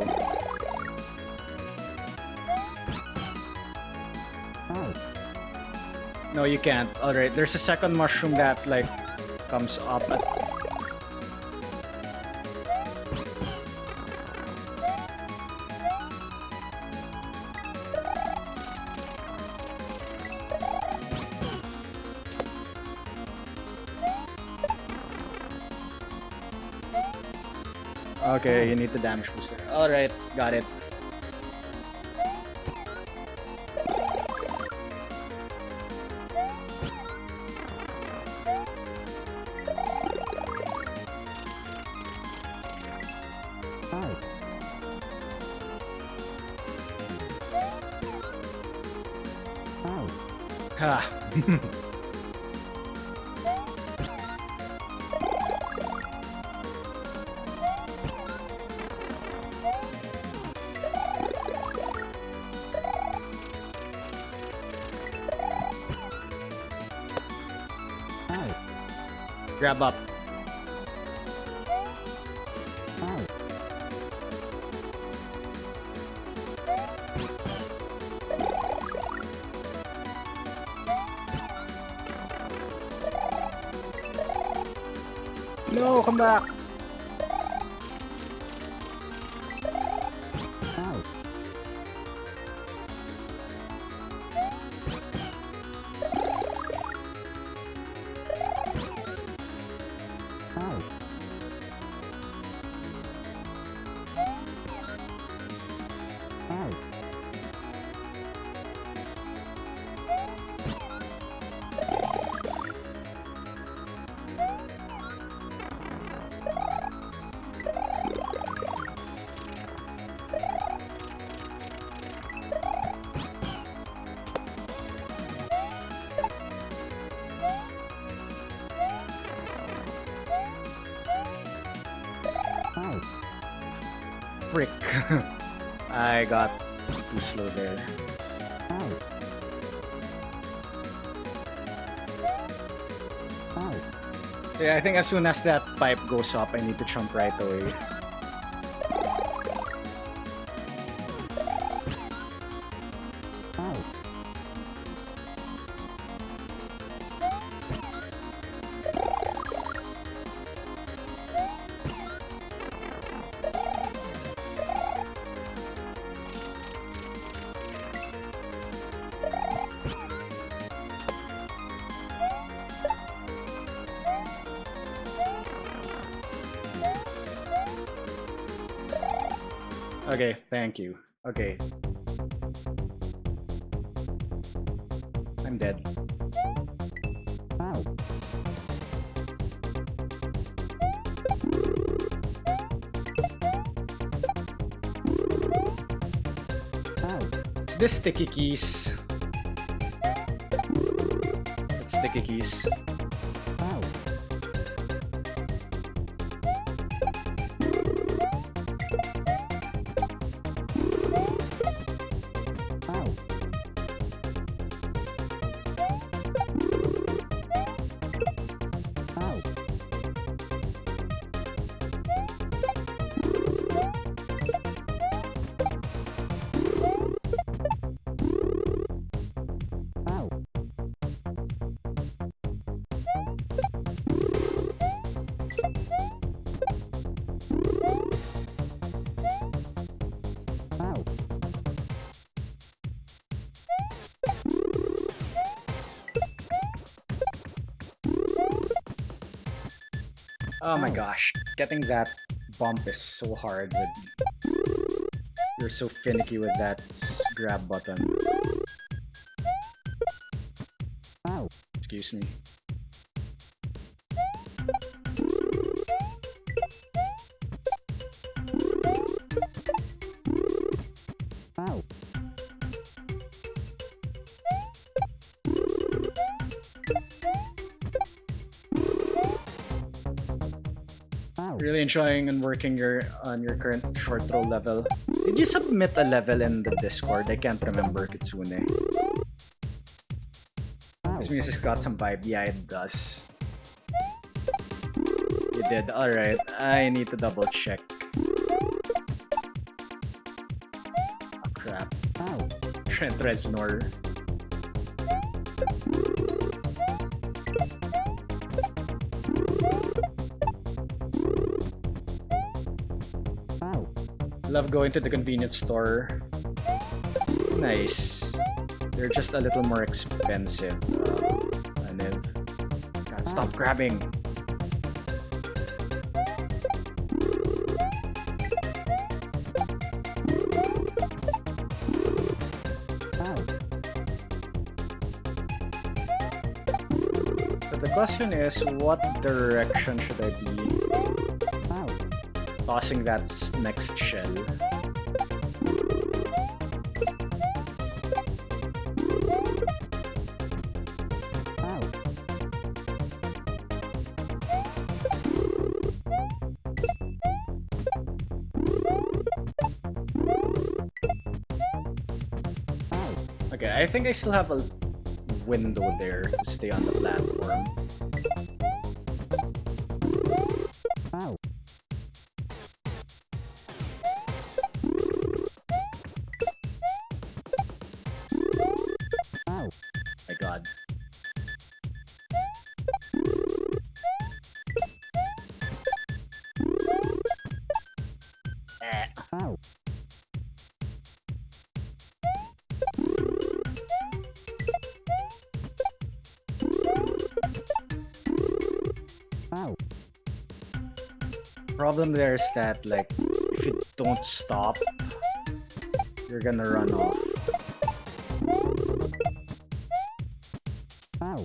No, you can't. Alright, there's a second mushroom that, like, comes up at... Okay, you need the damage booster. Alright, got it. Ha. Grab up. No, come back. Frick. I got too slow there. Yeah, I think as soon as that pipe goes up, I need to jump right away. Okay, thank you. Okay. I'm dead. Is this sticky keys? It's sticky keys. Oh my gosh, getting that bump is so hard with... You're so finicky with that grab button. Excuse me. Really enjoying and working on your current short throw level. Did you submit a level in the Discord? I can't remember, Kitsune. This music has got some vibe. Yeah, it does. You did. Alright, I need to double check. Oh, crap. Trent Reznor. Love going to the convenience store. Nice. They're just a little more expensive. Aniv. God, stop grabbing. But the question is, what direction should I be tossing that next shell? Okay, I think I still have a window there to stay on the platform. My God. Problem there is that, like, if you don't stop, you're gonna run off. Oh,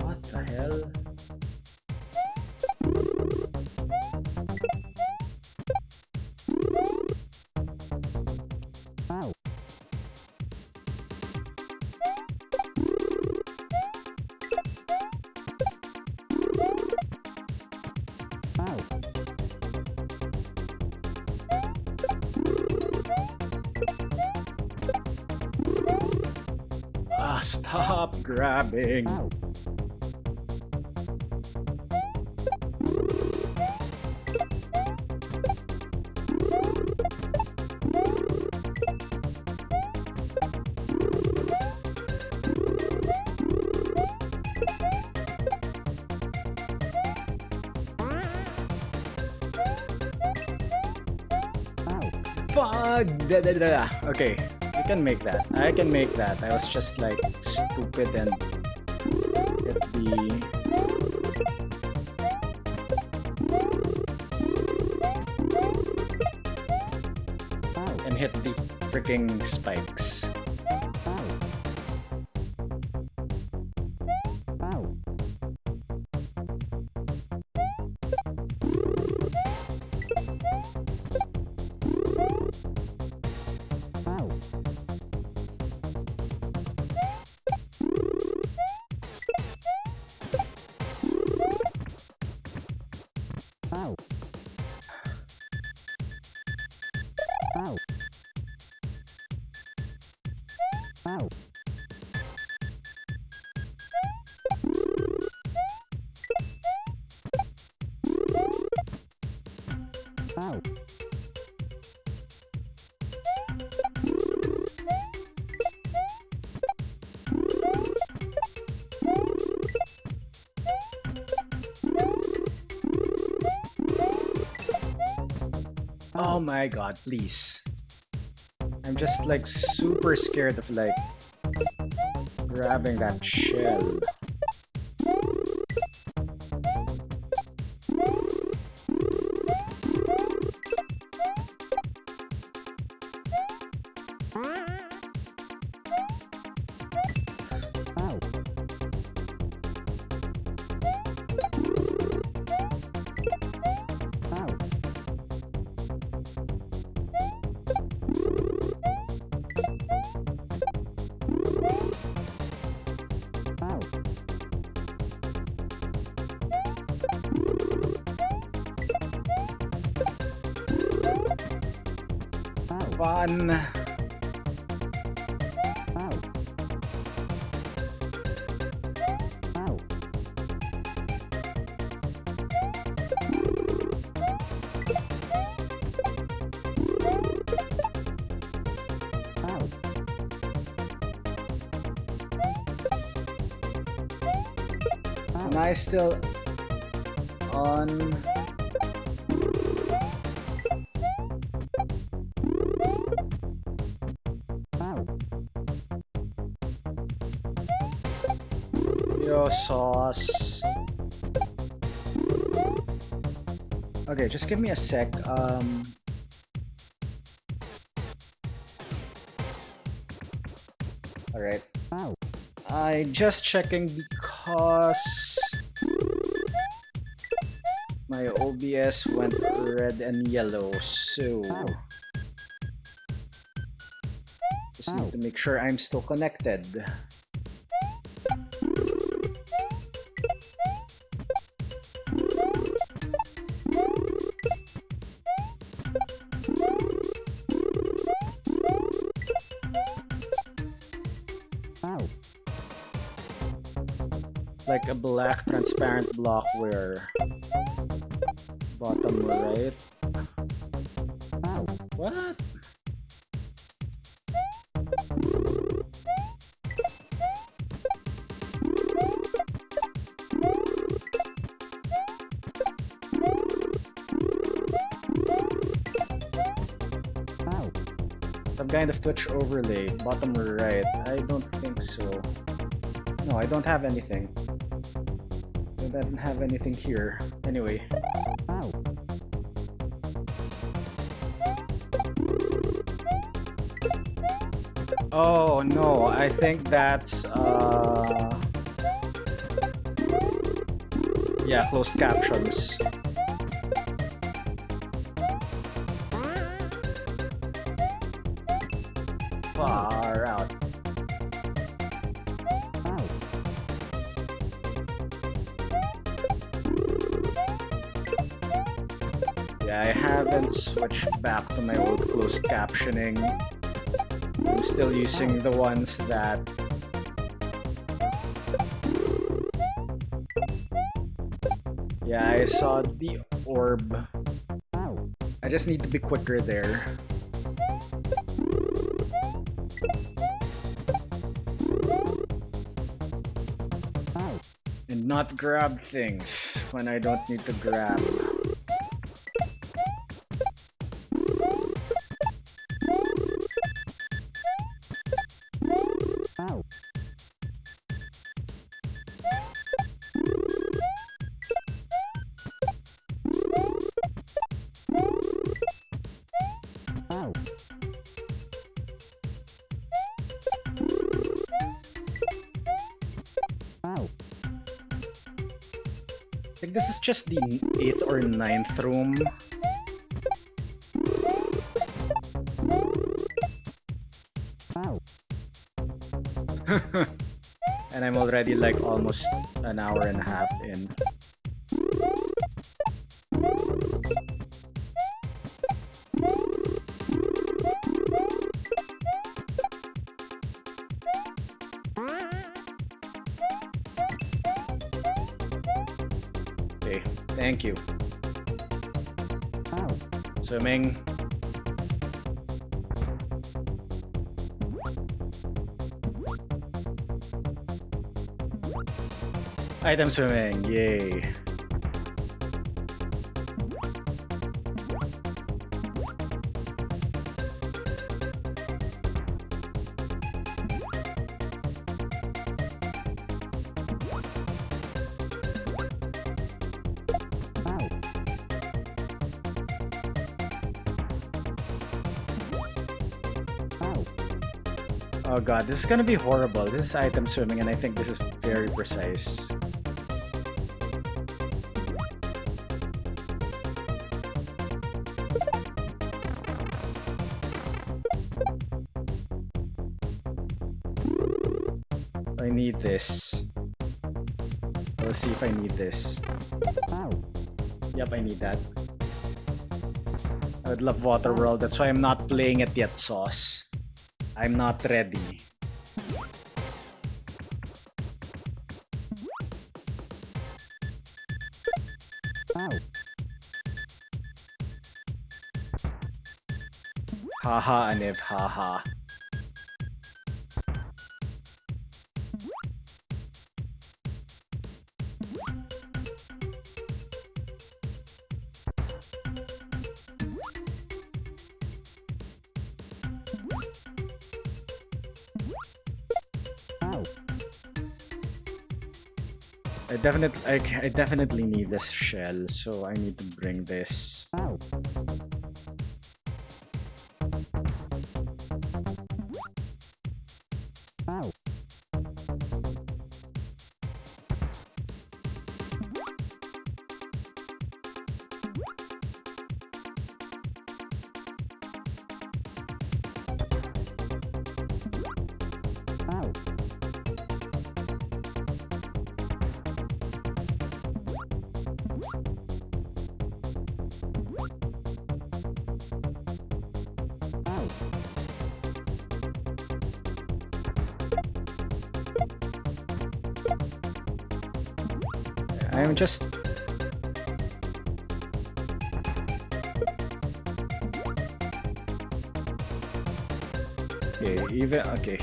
what the hell? Ah, stop grabbing. Fuck! Okay, you can make that. I can make that. I was just like stupid and hit the. And hit the freaking spikes. Oh my God, please. I'm just like super scared of like grabbing that shell. Fun. Am I still on? Yo, sauce. Okay, just give me a sec. Alright. I just checking because my OBS went red and yellow, so just need to make sure I'm still connected. Like a black transparent block where bottom right. What? Some kind of Twitch overlay, bottom right. I don't think so. No, I don't have anything. I don't have anything here. Anyway. Oh no, I think that's yeah, closed captions. Far out. Yeah, I haven't switched back to my old closed captioning. I'm still using the ones that yeah, I saw the orb. I just need to be quicker there. And not grab things when I don't need to grab. I think this is just the 8th or 9th room. And I'm already like almost an hour and a half in. Okay, thank you. Swimming. Item swimming, yay. Oh god, this is gonna be horrible. This is item swimming and I think this is very precise. I need this. Let's see if I need this. Yep, I need that. I would love Waterworld, that's why I'm not playing it yet, Sauce. I'm not ready. Haha, Aniv, haha. I definitely need this shell, so I need to bring this. I'm just... Okay, even... Okay.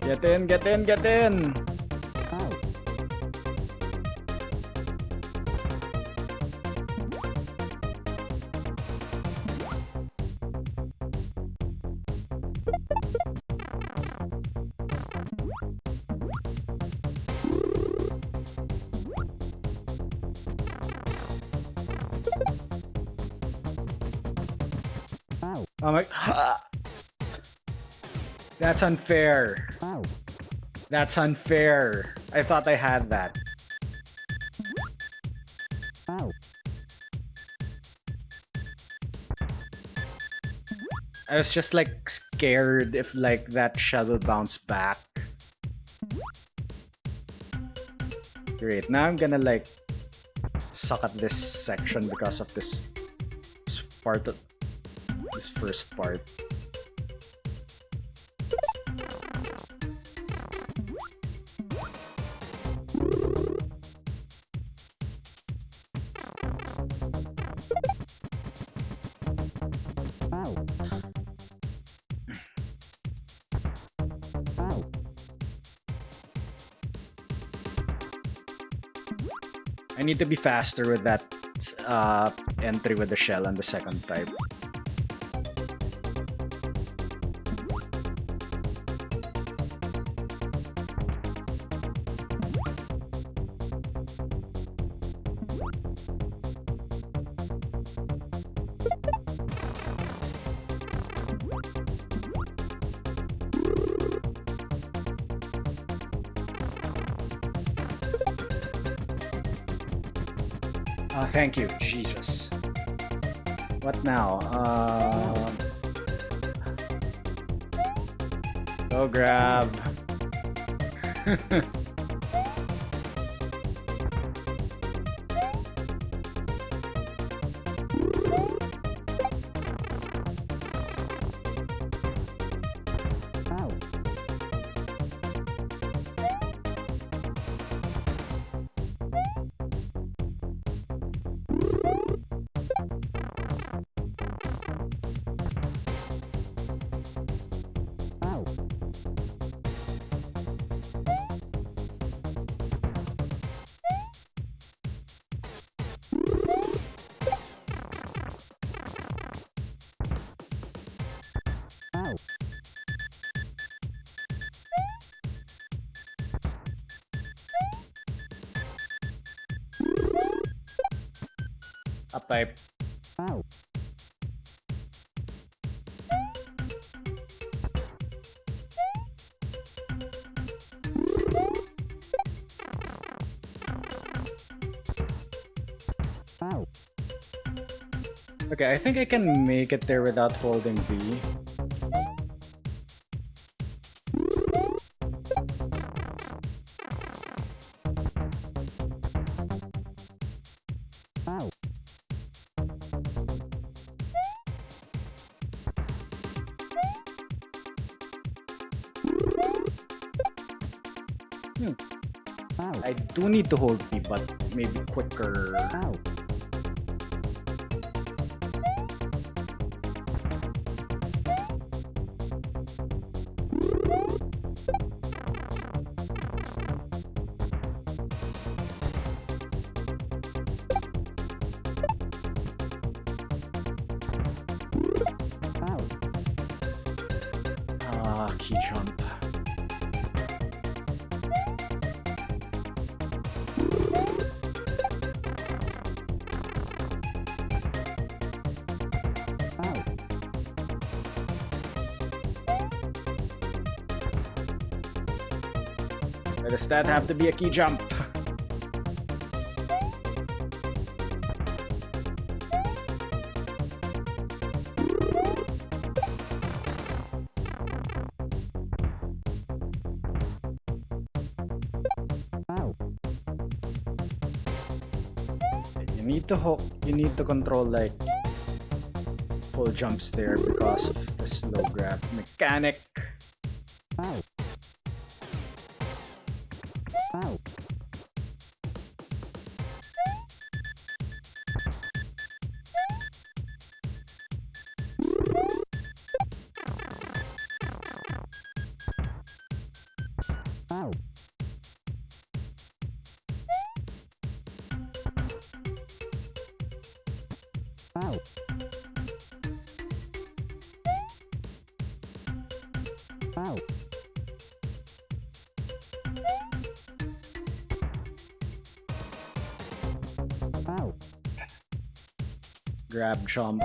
Get in, get in, get in! Oh my... That's unfair. That's unfair. I thought I had that. I was just like scared if like that shell will bounce back. Great, now I'm gonna like suck at this section because of this part of this first part. I need to be faster with that entry with the shell and the second type. Oh, thank you, Jesus. What now? Go grab. Up type. Okay, I think I can make it there without holding B. I do need to hold B, but maybe quicker. Key jump. Why does that have to be a key jump? You need to control like full jumps there because of the slow grab mechanic. Grab jump.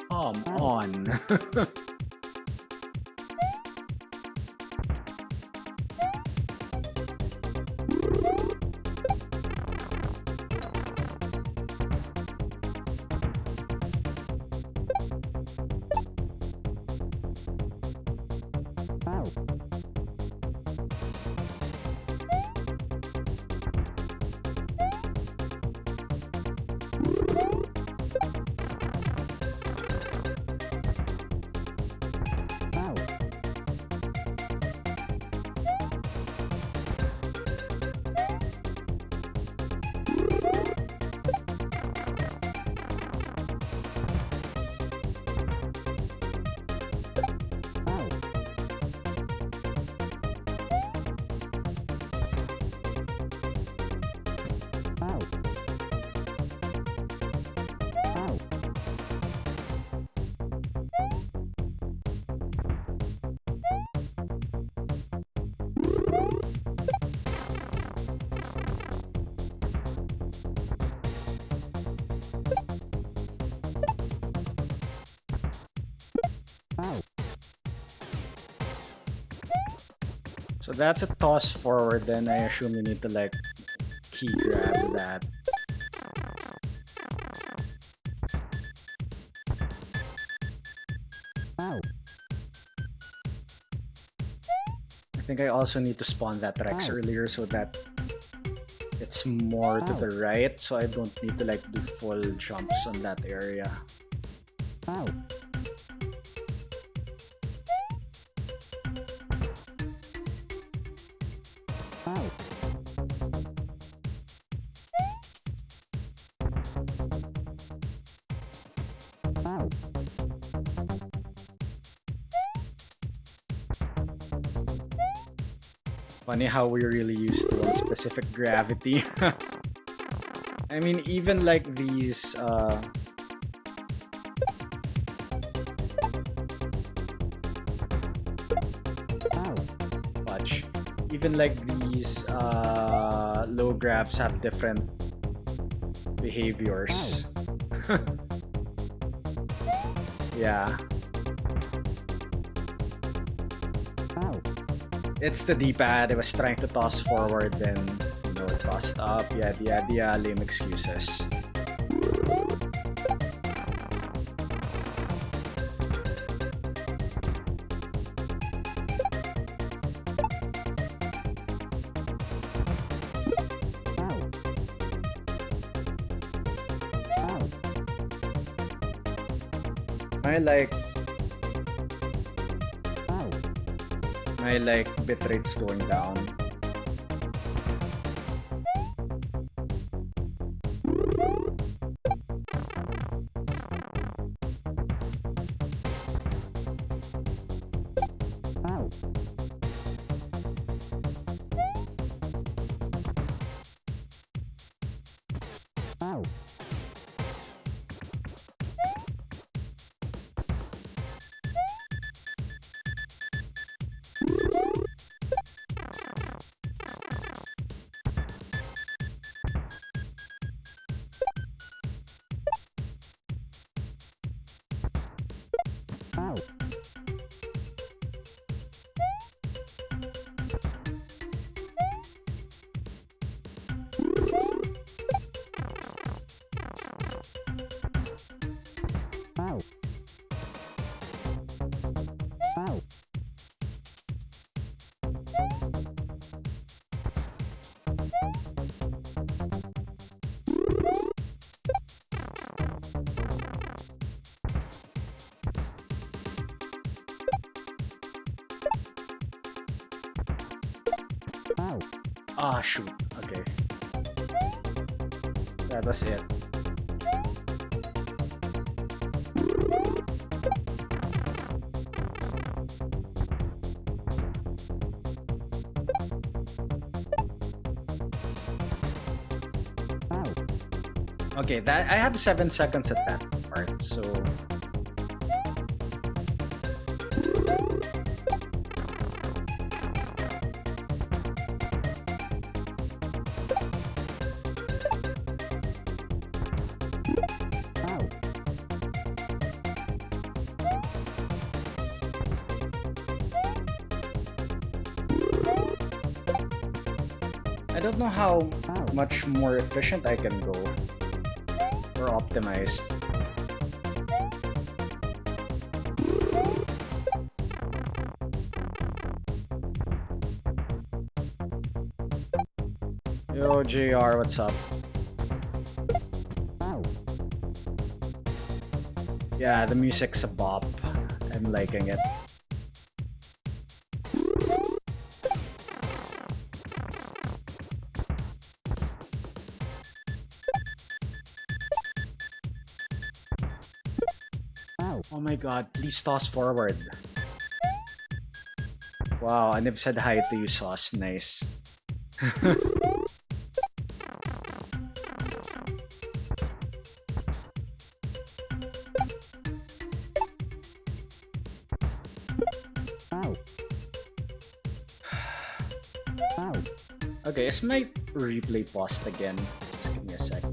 Come on. So that's a toss forward, then I assume you need to like key grab that. I think I also need to spawn that Rex earlier so that it's more to the right, so I don't need to like do full jumps on that area. Funny how we're really used to one specific gravity. I mean, even like these watch. Even like these low grabs have different behaviors. Yeah. It's the D-pad. I was trying to toss forward, then it tossed up. Yeah, lame excuses. My bitrate's going down. Ah, shoot. Okay. That was it. Okay, that I have 7 seconds at that part, so I don't know how much more efficient I can go or optimized. Yo, JR, what's up? Yeah, the music's a bop. I'm liking it. Oh my god, please toss forward. Wow, and I've said hi to you, Sauce. Nice. Okay, is my replay paused again? Just give me a sec.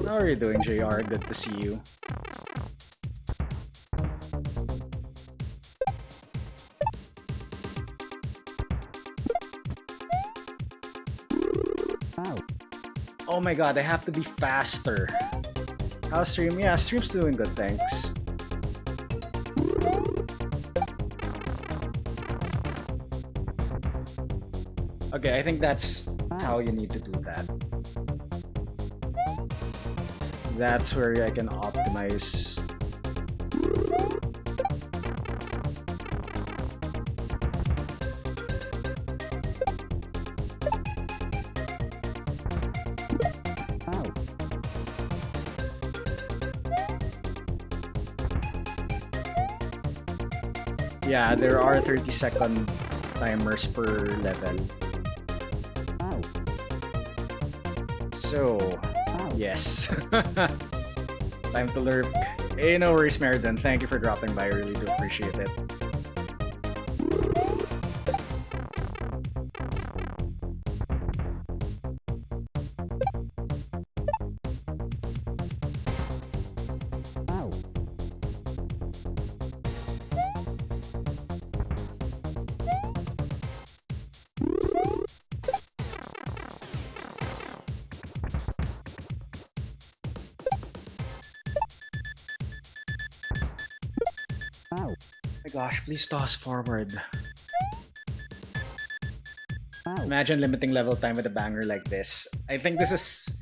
How are you doing, JR? Good to see you. Oh my god, I have to be faster. How's stream? Yeah, stream's doing good, thanks. Okay, I think that's how you need to do that. That's where I can optimize. Yeah, there are 30-second timers per level. So, yes. Time to lurk. Hey, no worries, Meriden. Thank you for dropping by. I really do appreciate it. Gosh, please toss forward. Imagine limiting level time with a banger like this. I think this is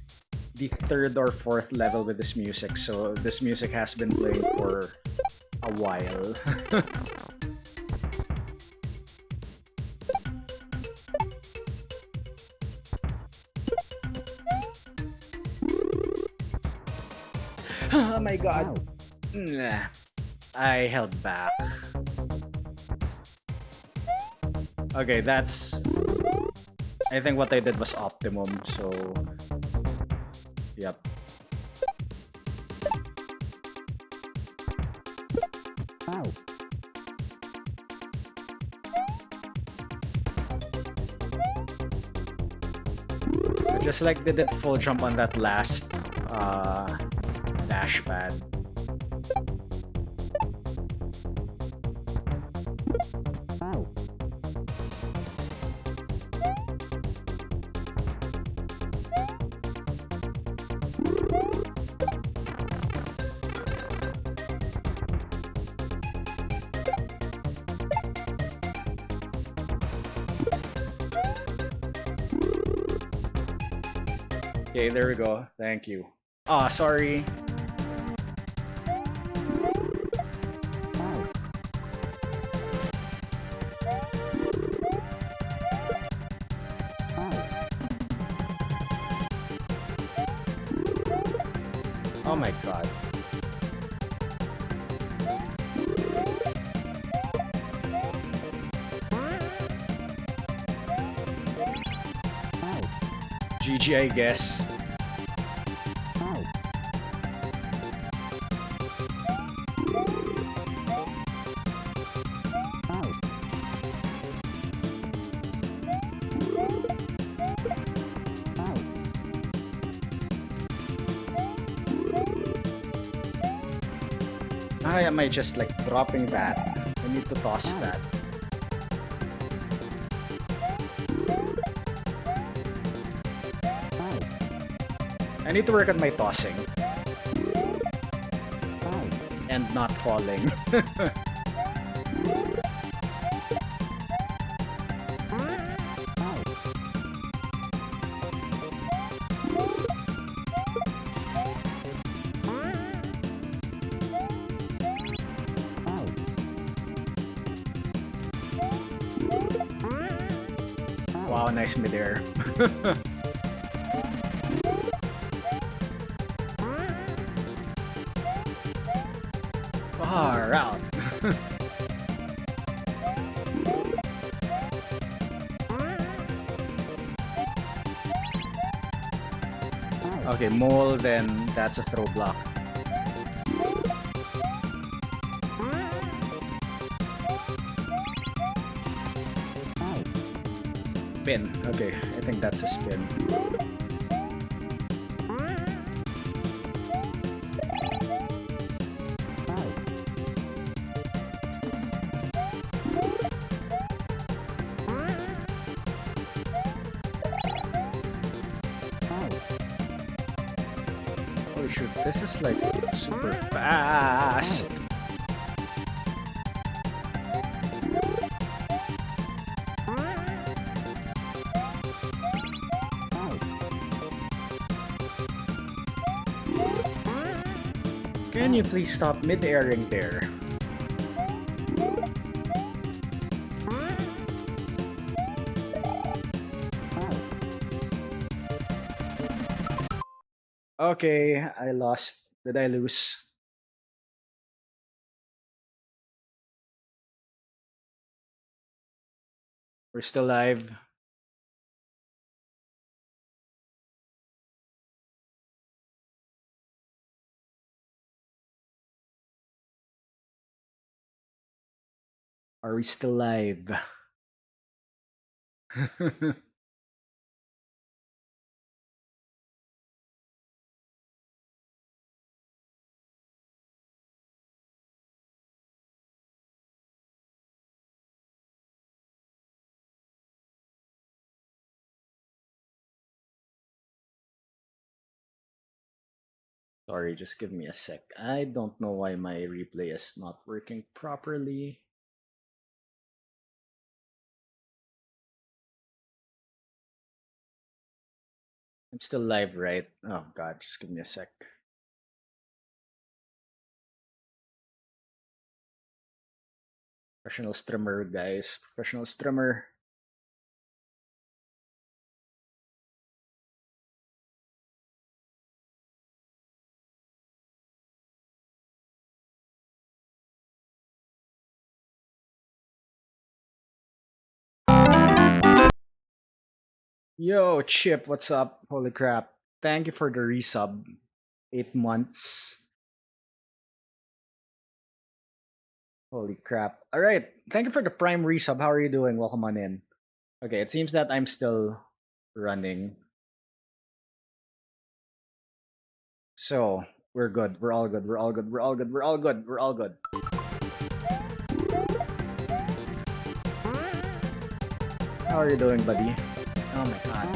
the 3rd or 4th level with this music, so this music has been playing for a while. Oh my god. Nah. I held back. Okay, that's... I think what I did was optimum, so... Yep. I just like did it full jump on that last dash pad. Okay, there we go. Thank you. Ah, sorry. Oh my god. GG, I guess. Why am I just like dropping that? I need to toss that. I need to work on my tossing. And not falling. Wow, nice midair. Far out. Okay, mole, then that's a throw block. Spin. Okay, I think that's a spin. Holy shoot, this is like super fast. Can you please stop mid-airing there? Okay, I lost. Did I lose? We're still live. Are we still live? Sorry, just give me a sec. I don't know why my replay is not working properly. I'm still live, right? Oh god, just give me a sec. Professional streamer, guys. Professional streamer. Yo, Chip, what's up? Holy crap. Thank you for the resub. 8 months. Holy crap. Alright. Thank you for the prime resub. How are you doing? Welcome on in. Okay, it seems that I'm still running. So, we're good. We're all good. We're all good. We're all good. We're all good. We're all good. How are you doing, buddy? Oh my god.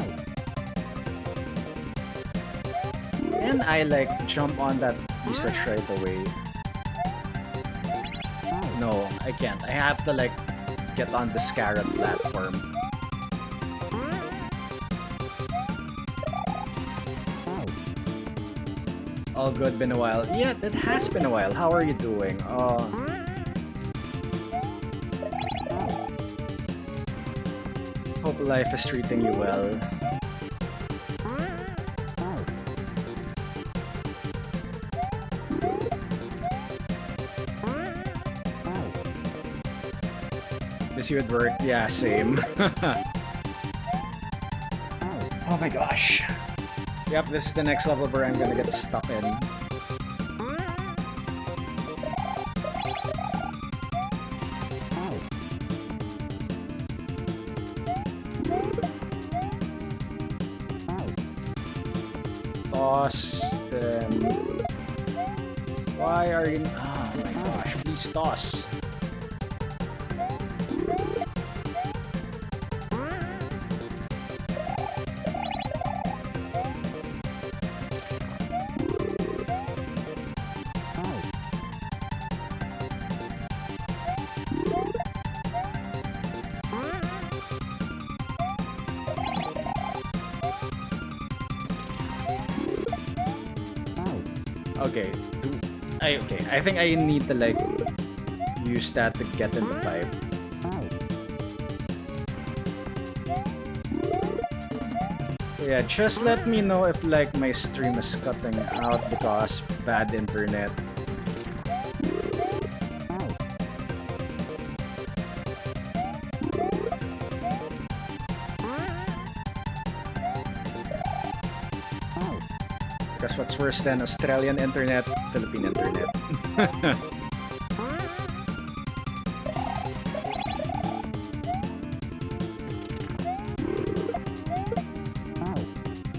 And I like jump on that switch right away. No, I can't. I have to like get on the Scarab platform. All good, been a while. Yeah, it has been a while. How are you doing? Hope life is treating you well. Busy with work? Yeah, same. Oh my gosh. Yep, this is the next level where I'm gonna get stuck in. Austin. Why are you... Oh my gosh, please toss. Okay, I think I need to like use that to get in the pipe. Yeah, just let me know if like my stream is cutting out because bad internet. Because what's worse than Australian internet? Philippine internet.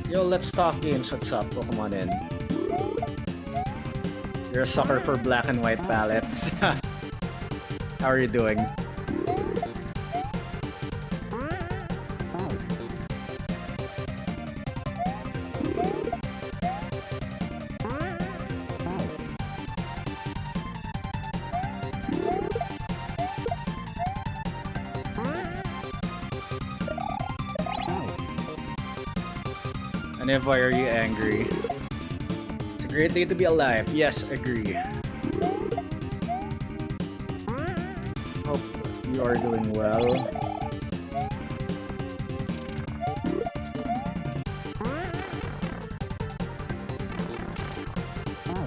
Yo, let's talk games. What's up? Welcome on in. You're a sucker for black and white palettes. How are you doing? And why are you angry? It's a great day to be alive. Yes, agree. Hope you are doing well.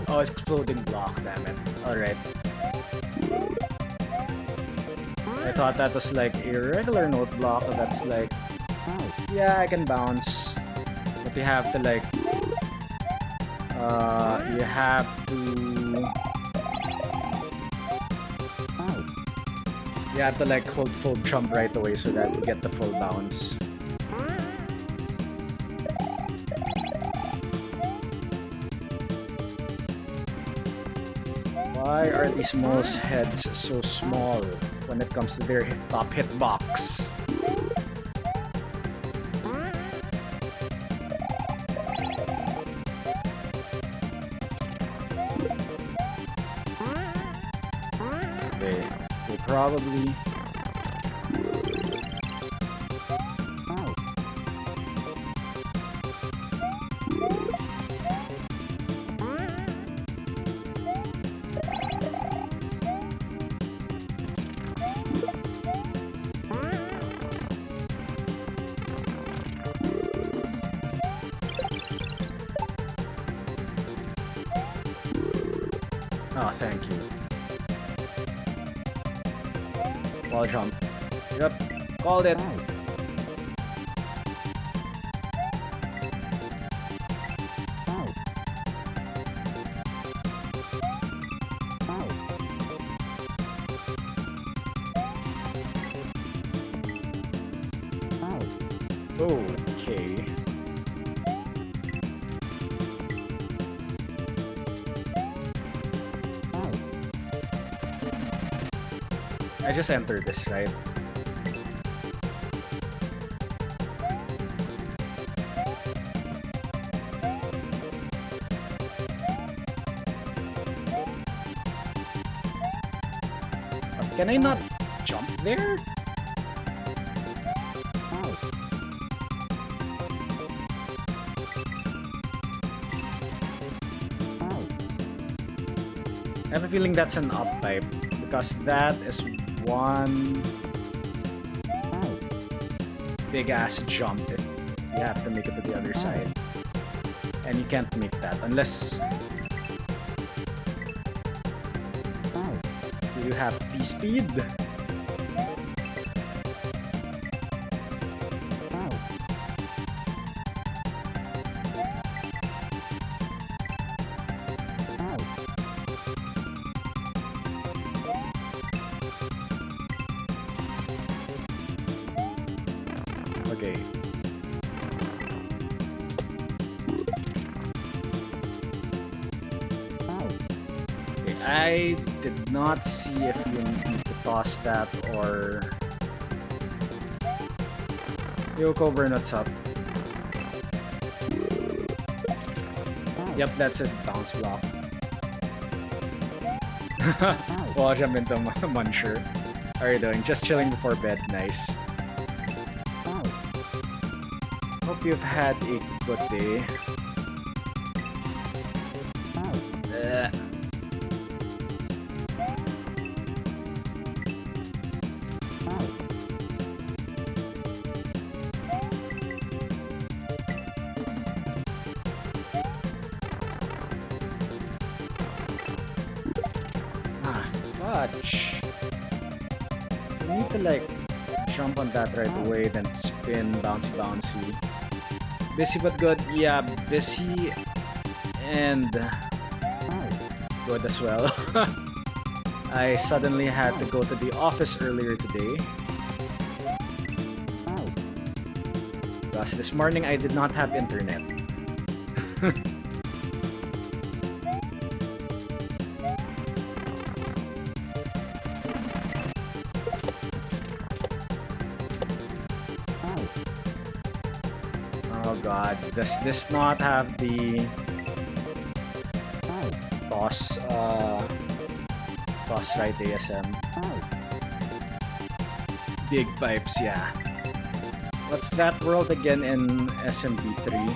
Oh, it's exploding block, damn it. Alright. I thought that was like a regular note block that's like, yeah, I can bounce. But you have to like, you have to like hold full jump right away so that you get the full bounce. Why are these moles' heads so small when it comes to their top hitbox? Probably. Oh, thank you. Wall jump. Yep, called it. Okay. I just entered this, right? Can I not jump there? I have a feeling that's an up pipe because that is one big ass jump if you have to make it to the other side. And you can't make that unless you have P-speed. Okay. Okay, I did not see if you need to toss that or... Yo, Cobra, what's up? Yep, that's it. Bounce block. Well, I'll jump into Muncher. How are you doing? Just chilling before bed. Nice. Hope you've had a good day. Fudge. You need to like jump on that right away, then spin, bouncy bouncy. Busy but good, yeah, busy and good as well. I suddenly had to go to the office earlier today. Because this morning I did not have internet. Oh god, does this not have the toss right ASM? Big pipes, yeah. What's that world again in SMB3?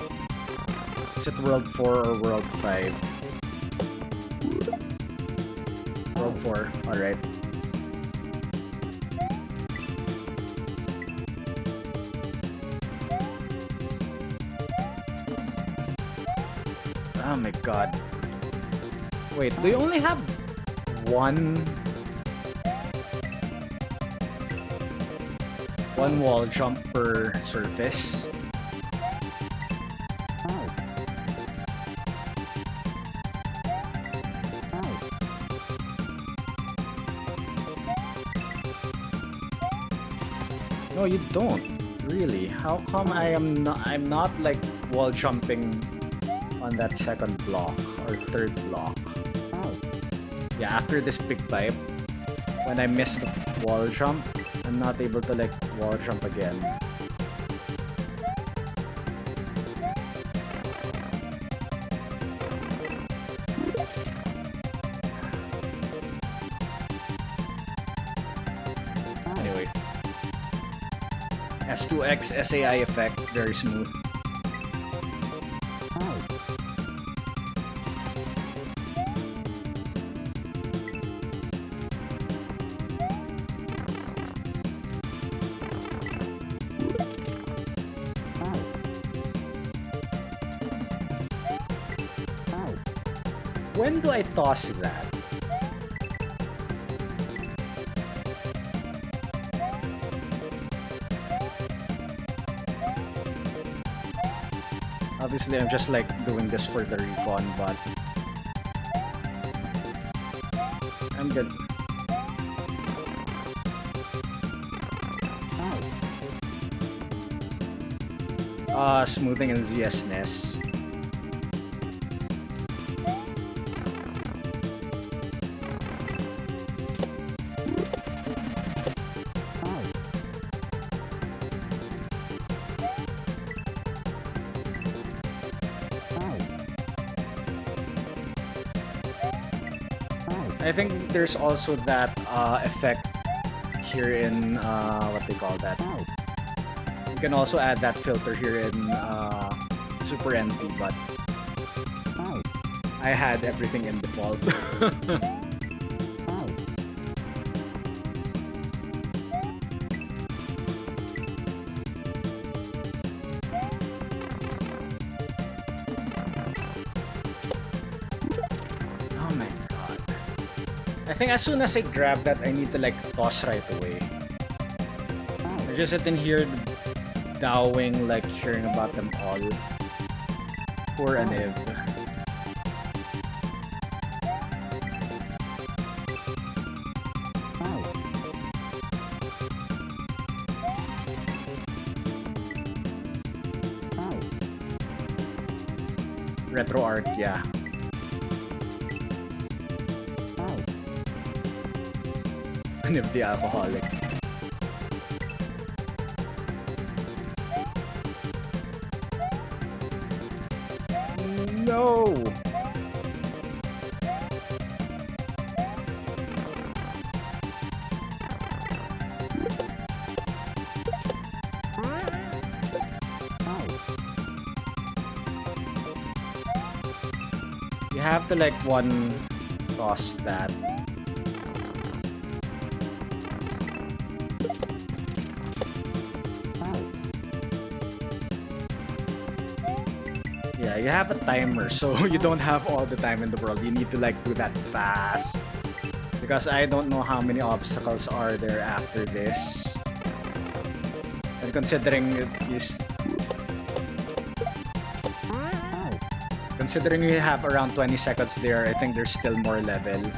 Is it World 4 or World 5? World 4, alright. Oh my god. Wait, do you only have one wall jump per surface? No, you don't. Really? How come I'm not like wall jumping on that second block or third block? Yeah, after this big pipe, when I miss the wall jump, I'm not able to like wall jump again. Anyway. S2X SAI effect, very smooth. When do I toss that? Obviously, I'm just like doing this for the recon, but I'm good. smoothing and ZSNES. I think there's also that effect here in what they call that. You can also add that filter here in Super NT, but I had everything in default. Oh my god. I think as soon as I grab that, I need to like toss right away. You're just sitting here dowing, like hearing about them all. Poor Aniv. Retro art, yeah. Aniv the alcoholic. No! You have to like one toss that. Yeah, you have a timer, so you don't have all the time in the world. You need to like do that fast. Because I don't know how many obstacles are there after this. And considering you have around 20 seconds there, I think there's still more level.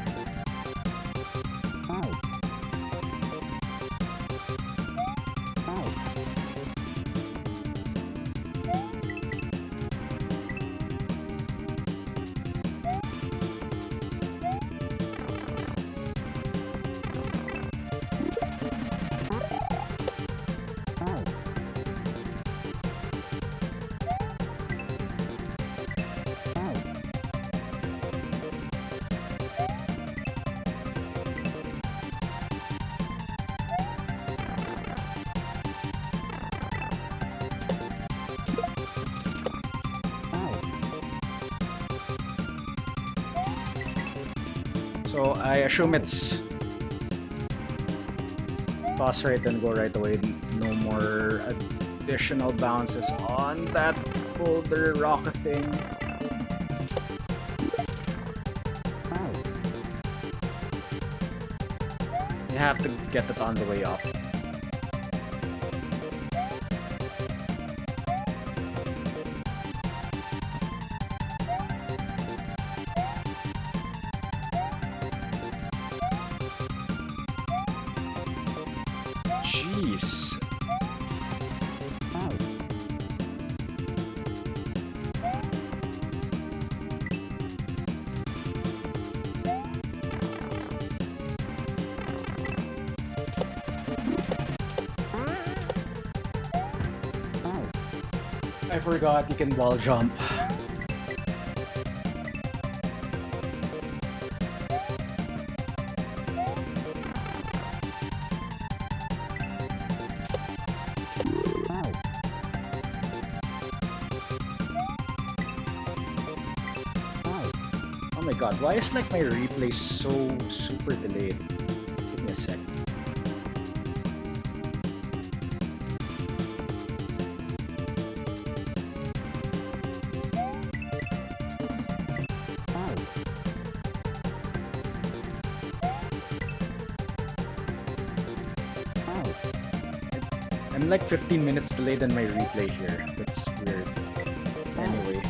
So I assume it's toss right and go right away. No more additional bounces on that boulder rock thing. You have to get it on the way up. Jeez. I forgot you can wall jump. Oh my god, why is like my replay so super delayed? Give me a sec. I'm like 15 minutes delayed on my replay here. That's weird. Anyway.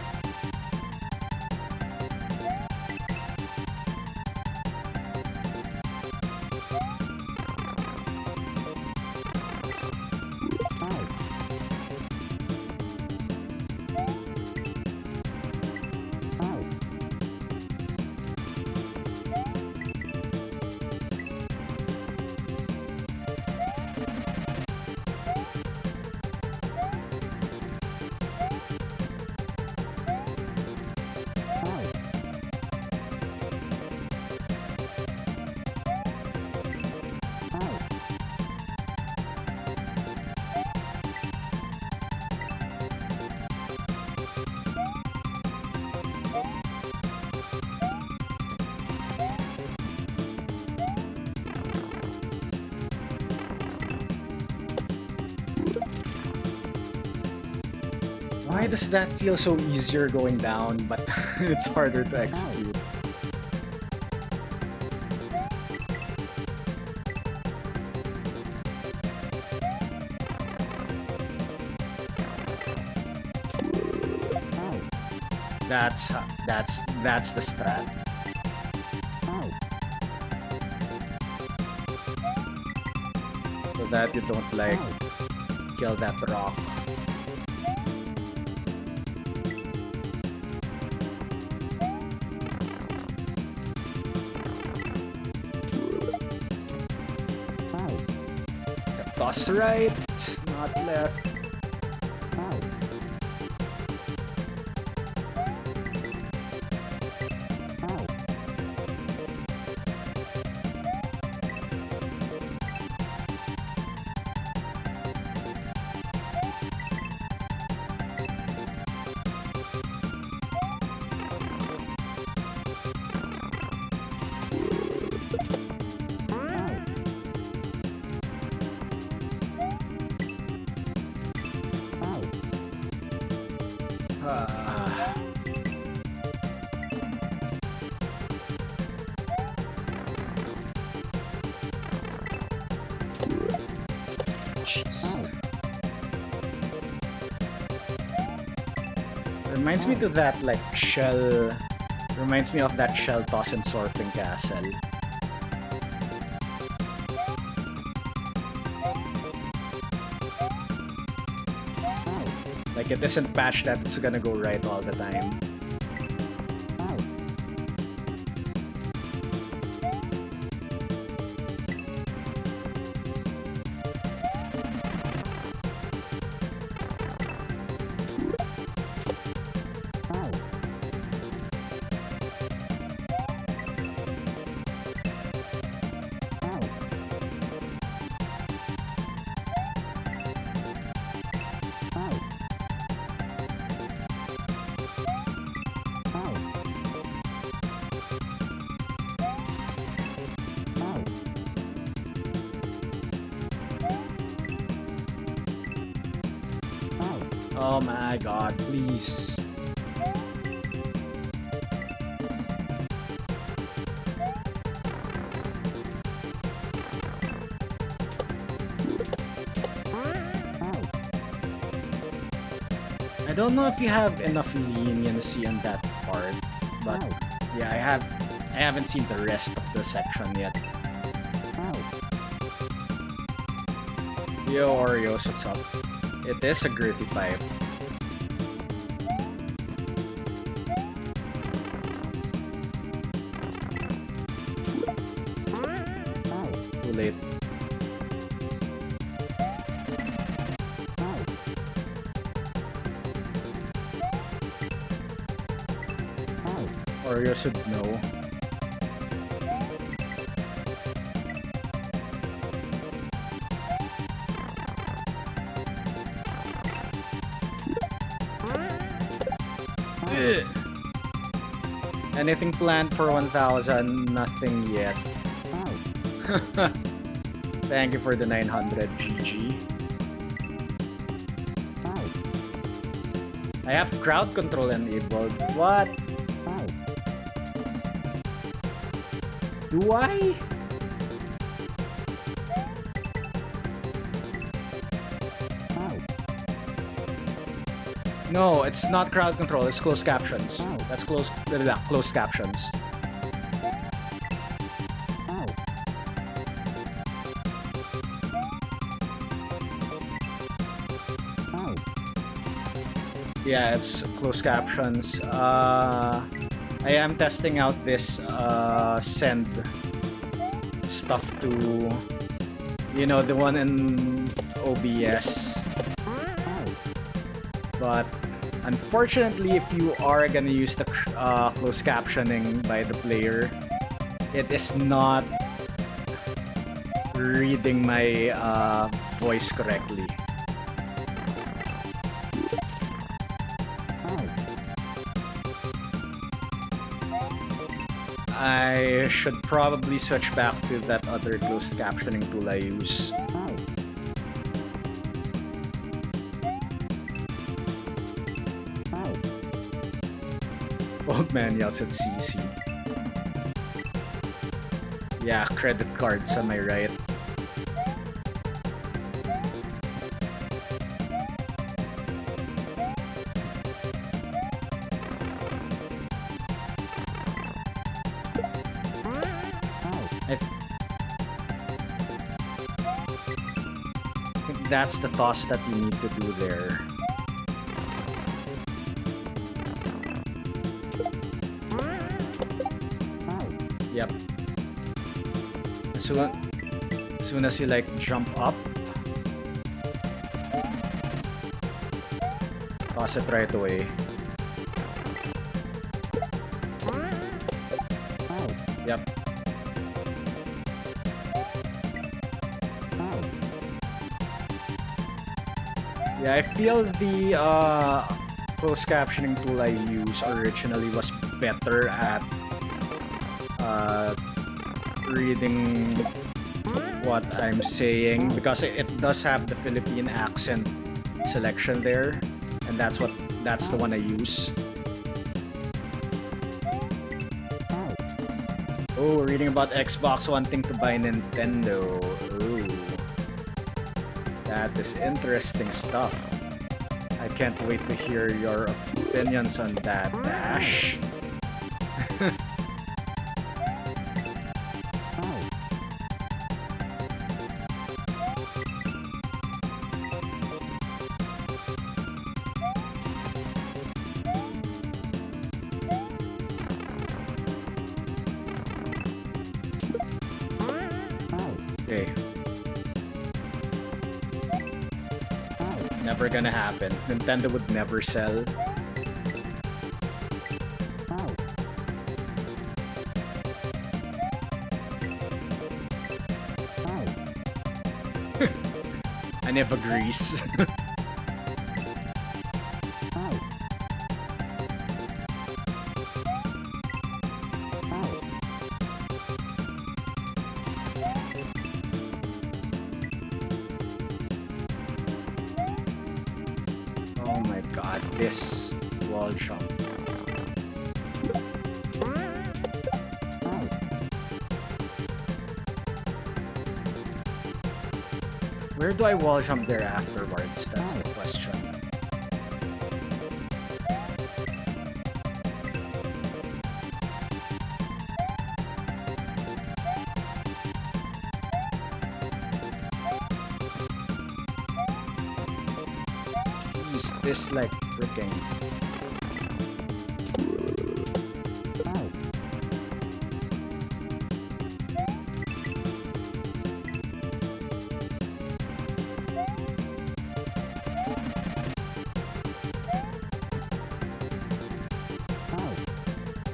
Why does that feel so easier going down, but it's harder to execute? That's the strat. So that you don't like kill that rock. Toss right, not left. Jeez. Reminds me to that like shell. Reminds me of that shell toss in Surfing Castle. Like it isn't patched that it's gonna go right all the time. Oh my god, please. I don't know if you have enough leniency on that part, but yeah, I haven't seen the rest of the section yet. Yo Oreos, what's up? It is a gritty pipe. Too late. Oreo should know. Anything planned for 1000? Nothing yet. Thank you for the 900 GG. I have crowd control enabled. What? Do I? No, it's not crowd control, it's closed captions. That's closed captions. Yeah, it's closed captions. I am testing out this send stuff to, you know, the one in OBS. But unfortunately, if you are gonna use the closed captioning by the player, it is not reading my voice correctly. I should probably switch back to that other closed captioning tool I use. Man yells at CC. Yeah, credit cards, am I right? I think that's the toss that you need to do there. Yep. As soon as you like jump up, toss it right away. Yep. Yeah, I feel the closed captioning tool I used originally was better at reading what I'm saying, because it does have the Philippine accent selection there, and that's the one I use. Oh, reading about Xbox wanting to buy Nintendo. Ooh. That is interesting stuff. I can't wait to hear your opinions on that, Dash. Okay. Never gonna happen. Nintendo would never sell. I never agrees. Oh my god, this wall jump. Where do I wall jump there afterwards? That's the question. Is this like freaking?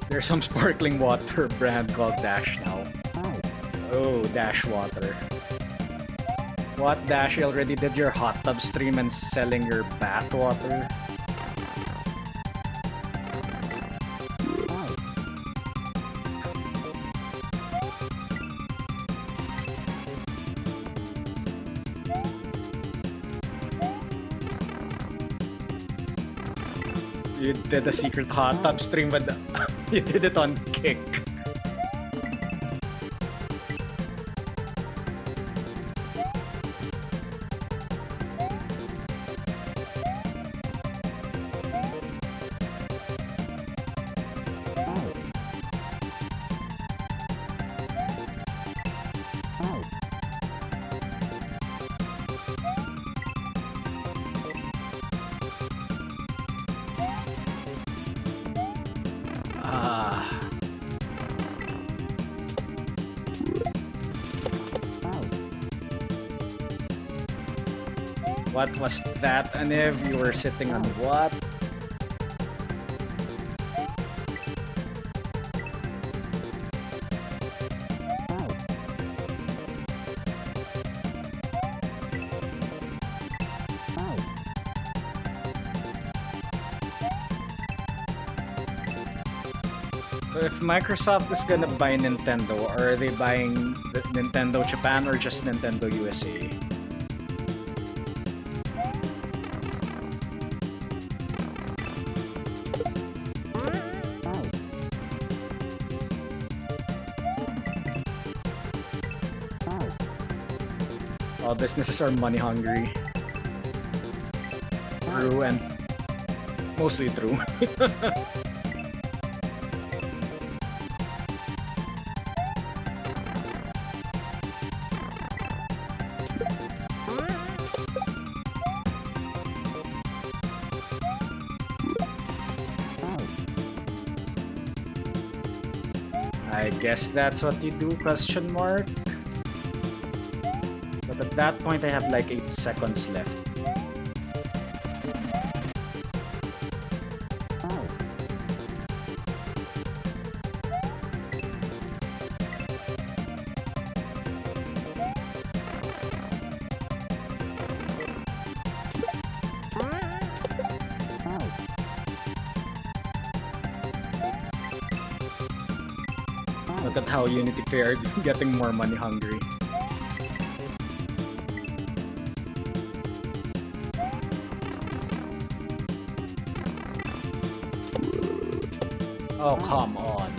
There's some sparkling water brand called Dash now. Oh, Dash water. What, Dash? You already did your hot tub stream and selling your bath water? You did a secret hot tub stream, but you did it on Kick. What was that, Aniv? You were sitting on what? So if Microsoft is gonna buy Nintendo, are they buying Nintendo Japan or just Nintendo USA? All businesses are money hungry. True and mostly true. I guess that's what you do, question mark? But at that point I have like 8 seconds left. Look at how Unity fared, getting more money hungry. Oh, come on.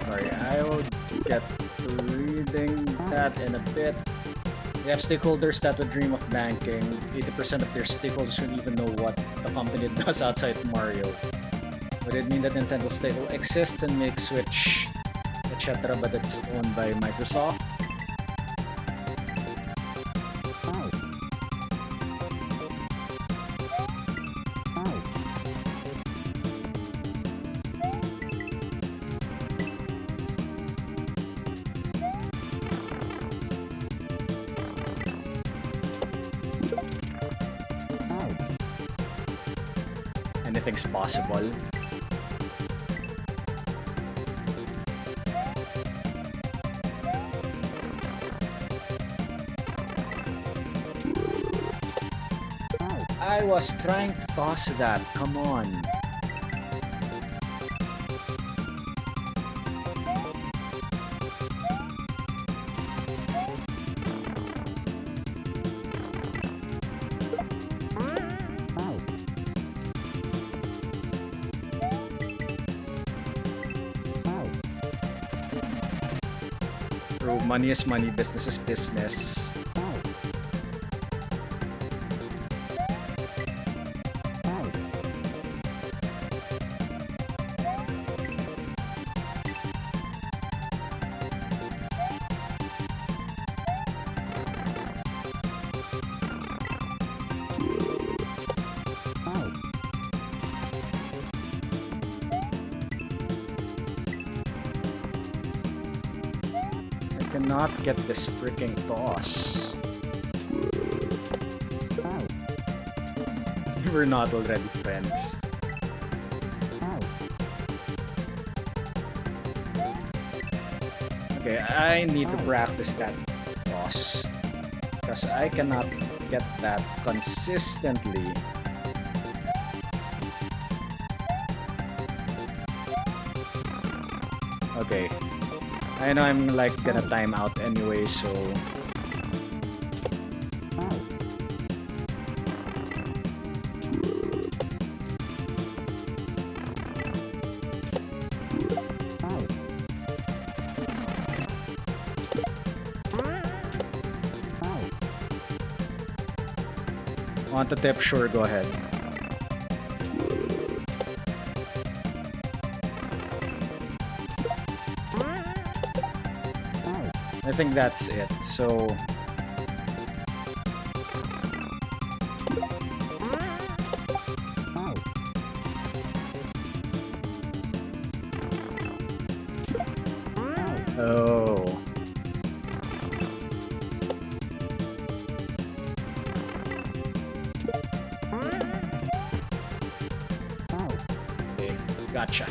Sorry, I will get to reading that in a bit. We have stakeholders that would dream of banking. 80% of their stakeholders don't even know what the company does outside Mario. Would it mean that Nintendo still exists and makes Switch, etc., but it's owned by Microsoft? Anything's possible. I was trying to toss that, come on. Bro, money is money, business is business. I cannot get this freaking toss. We're not already friends. Okay, I need to practice that toss. Because I cannot get that consistently. Okay. I know I'm like gonna time out anyway, so... Want to tip? Sure, go ahead. I think that's it, so... Oh... Gotcha.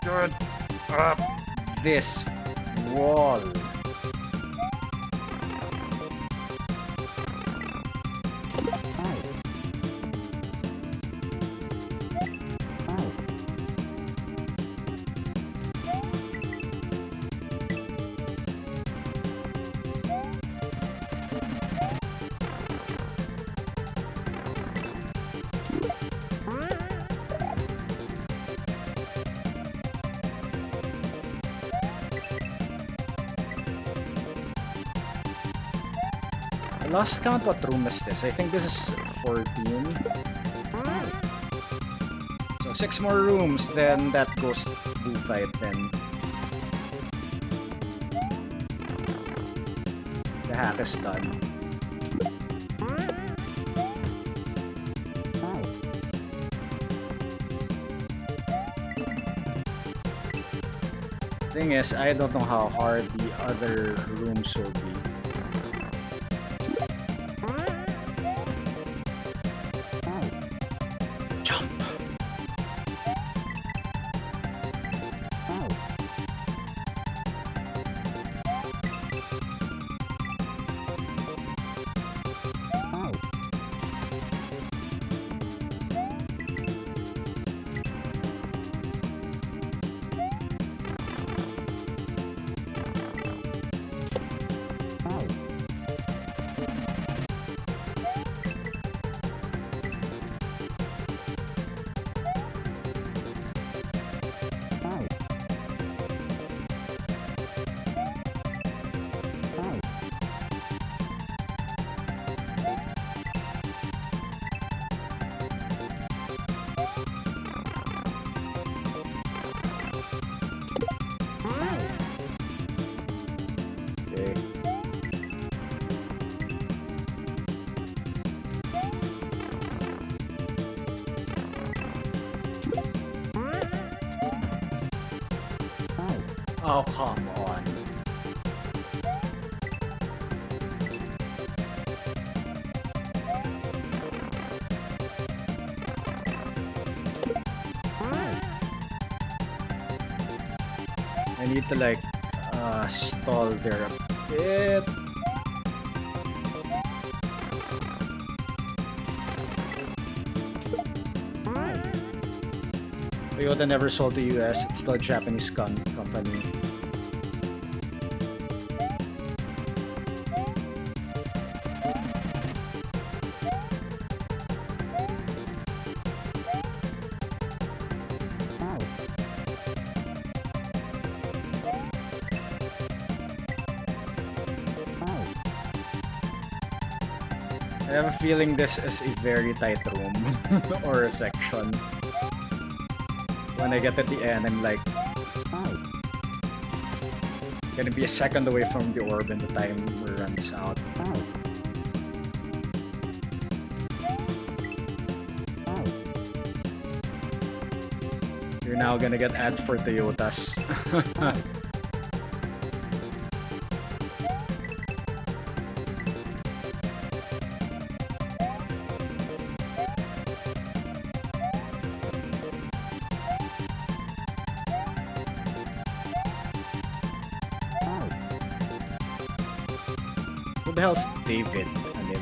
Good. Up. This wall. I lost count what room is this. I think this is 14. So 6 more rooms, then that ghost boo fight then. The hack is done. Thing is, I don't know how hard the other rooms will be. Jump! Okay. Oh, come on. I need to like stall there a bit. Toyota never sold to US, it's still a Japanese company. I have a feeling this is a very tight room or a section. When I get at the end, I'm like, gonna be a second away from the orb and the time runs out. You're now gonna get ads for Toyotas. Who the hell's David? I mean,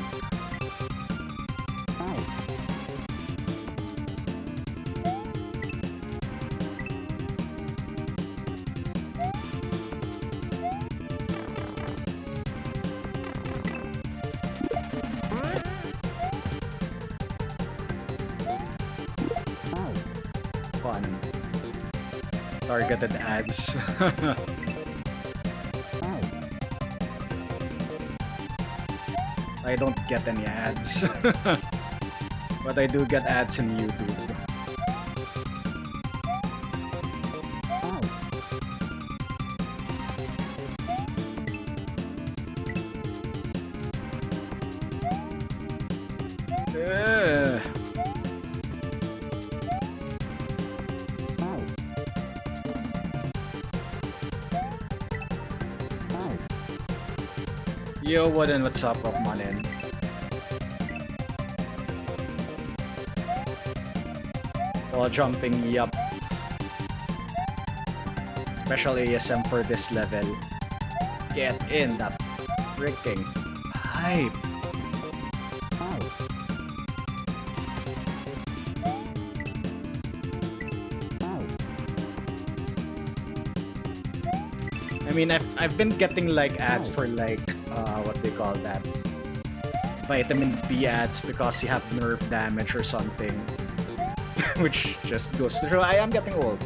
fun. Targeted ads. I don't get any ads. But I do get ads in YouTube. Ugh. Yo, Wooden, what's up, Pokemanin? While jumping, yup. Special ASM for this level. Get in the freaking hype. I mean, I've been getting like ads for like what they call that, vitamin B ads because you have nerve damage or something, which just goes to show I am getting old.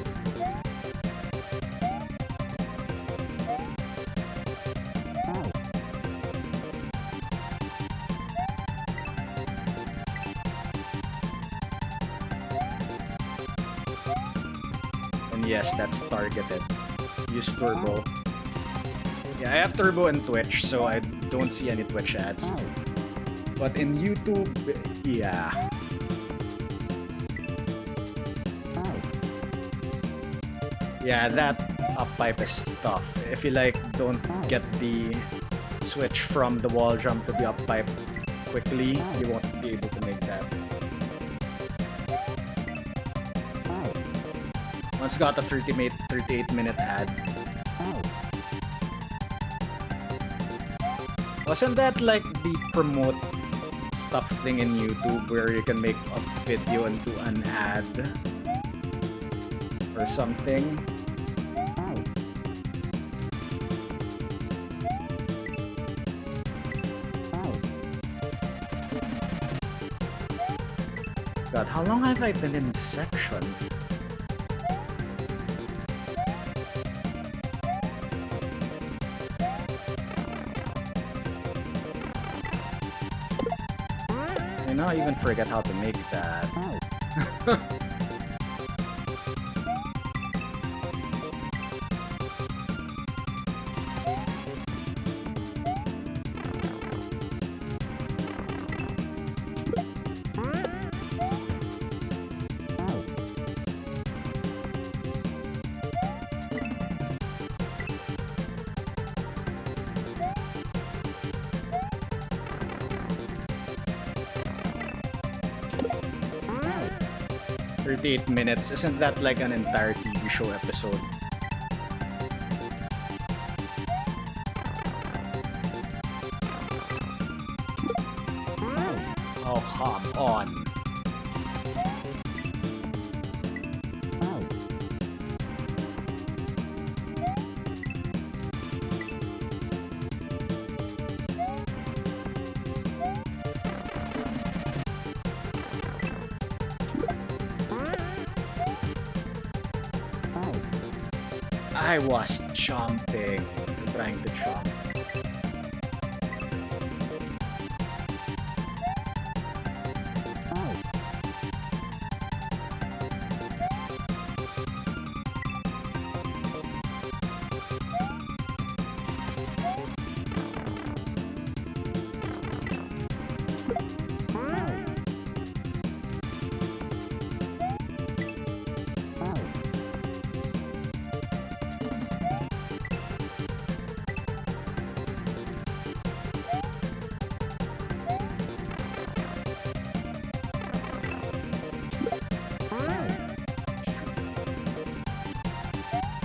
And yes, that's targeted. Use Turbo. Yeah, I have Turbo and Twitch, so I don't see any Twitch ads. But in YouTube, yeah. Yeah, that up pipe is tough. If you like don't get the switch from the wall jump to the up pipe quickly, you won't be able to make that. Once got a 38-minute ad. Wasn't that like the promote stuff thing in YouTube where you can make a video into an ad or something? God, how long have I been in this section? I now even forget how to make that. "38 minutes, isn't that like an entire TV show episode?" Oh, come on. I was jumping, trying to jump.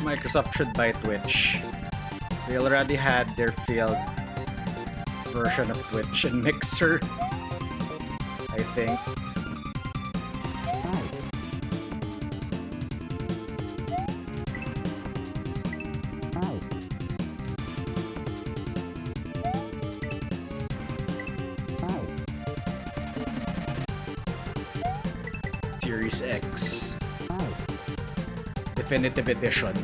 Microsoft should buy Twitch. They already had their failed version of Twitch and Mixer, I think. Series X. Definitive Edition.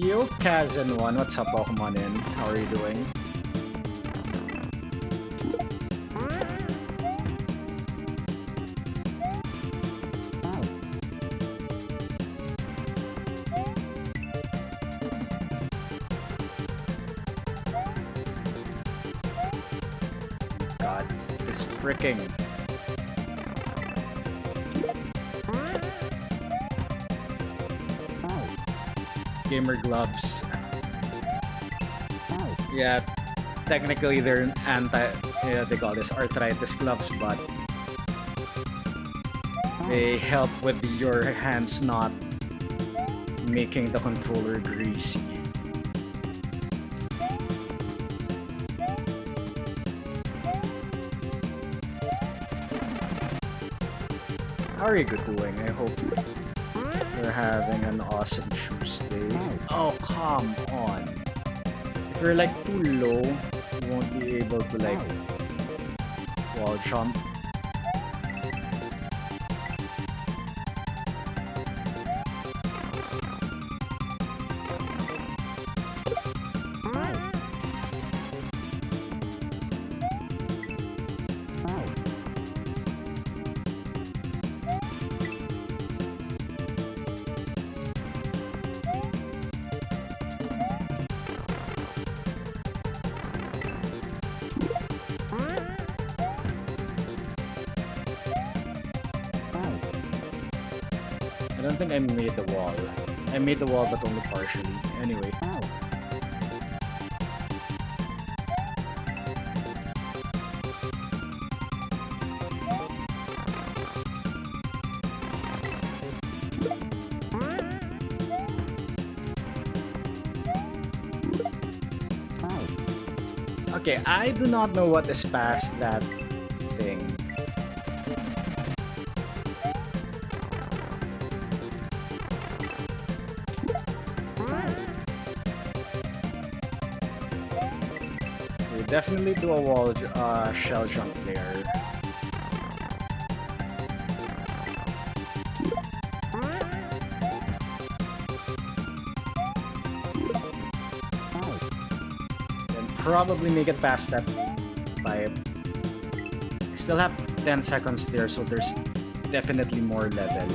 Yo, Kazan1, what's up, Pokemon in? How are you doing? It's this freaking gamer gloves. Yeah, technically they're they call this arthritis gloves, but they help with your hands not making the controller greasy. How are you doing? I hope you're having an awesome Tuesday. Oh, come on. If you're like too low, you won't be able to like wall jump. I don't think I made the wall. I made the wall, but only partially. Anyway. Okay, I do not know what is past that thing. You definitely do a wall shell jump there. Probably make it past that pipe. I still have 10 seconds there, so there's definitely more level.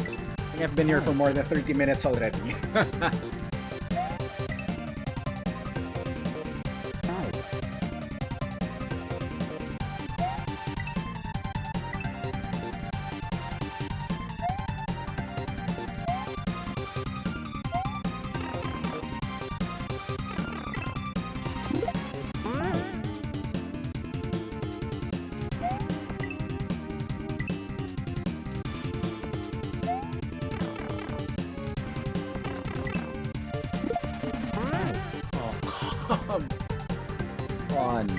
I think I've been here for more than 30 minutes already. Come on.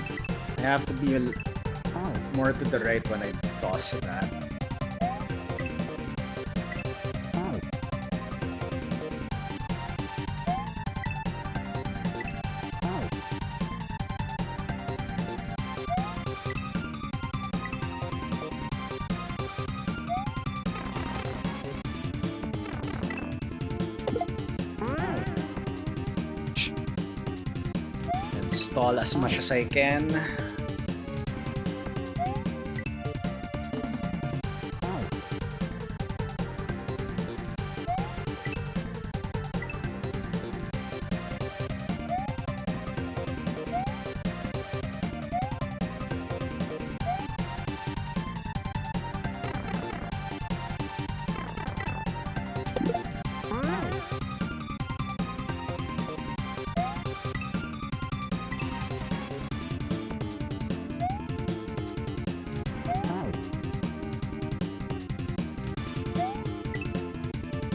I have to be more to the right when I toss that. Stall as much as I can.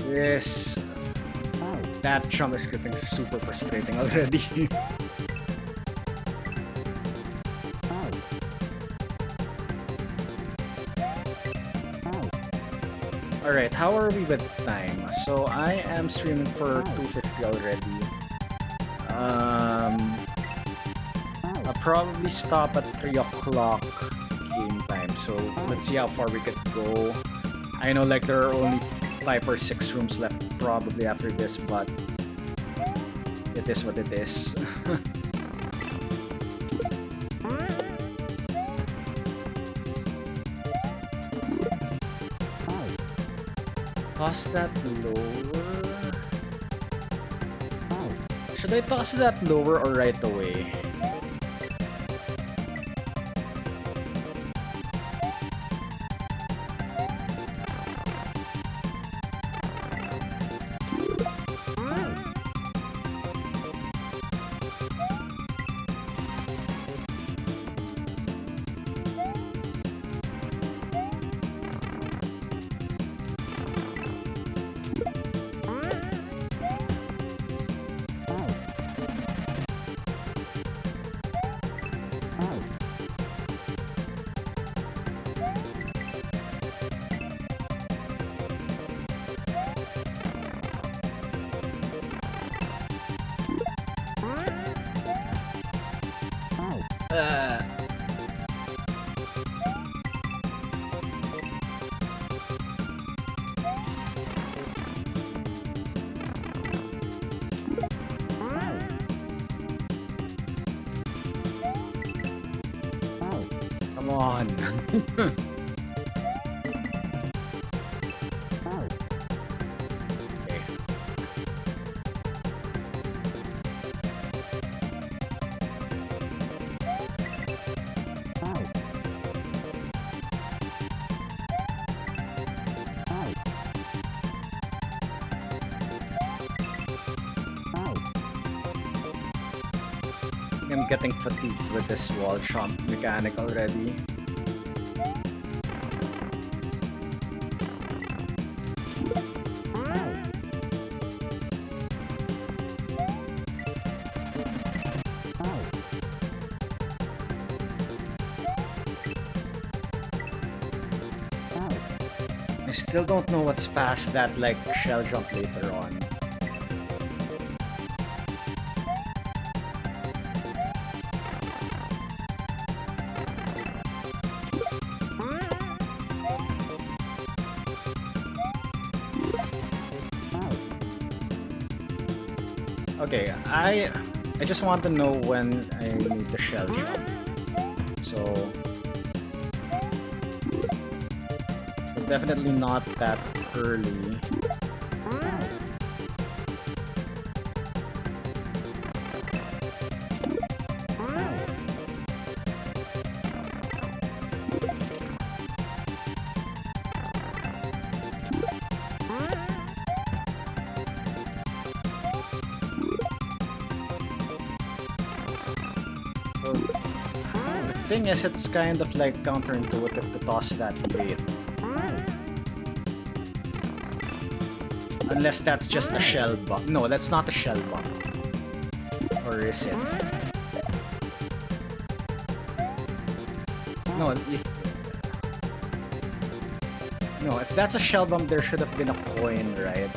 Yes. That jump is getting super frustrating already. Alright, how are we with time? So I am streaming for 2:50 already. I'll probably stop at 3 o'clock game time. So let's see how far we can go. I know like there are only 5 or 6 rooms left probably after this, but it is what it is. Toss that lower. Should I toss that lower or right away? Come on. Okay. I'm getting fatigued with this wall jump mechanic already. I still don't know what's past that like shell jump later on. Okay, I just want to know when I need the shell jump. So definitely not that early. The thing is, it's kind of like counterintuitive to toss that late. Unless that's just a shell bump. No, that's not a shell bump. Or is it? No, no, if that's a shell bump, there should have been a coin, right?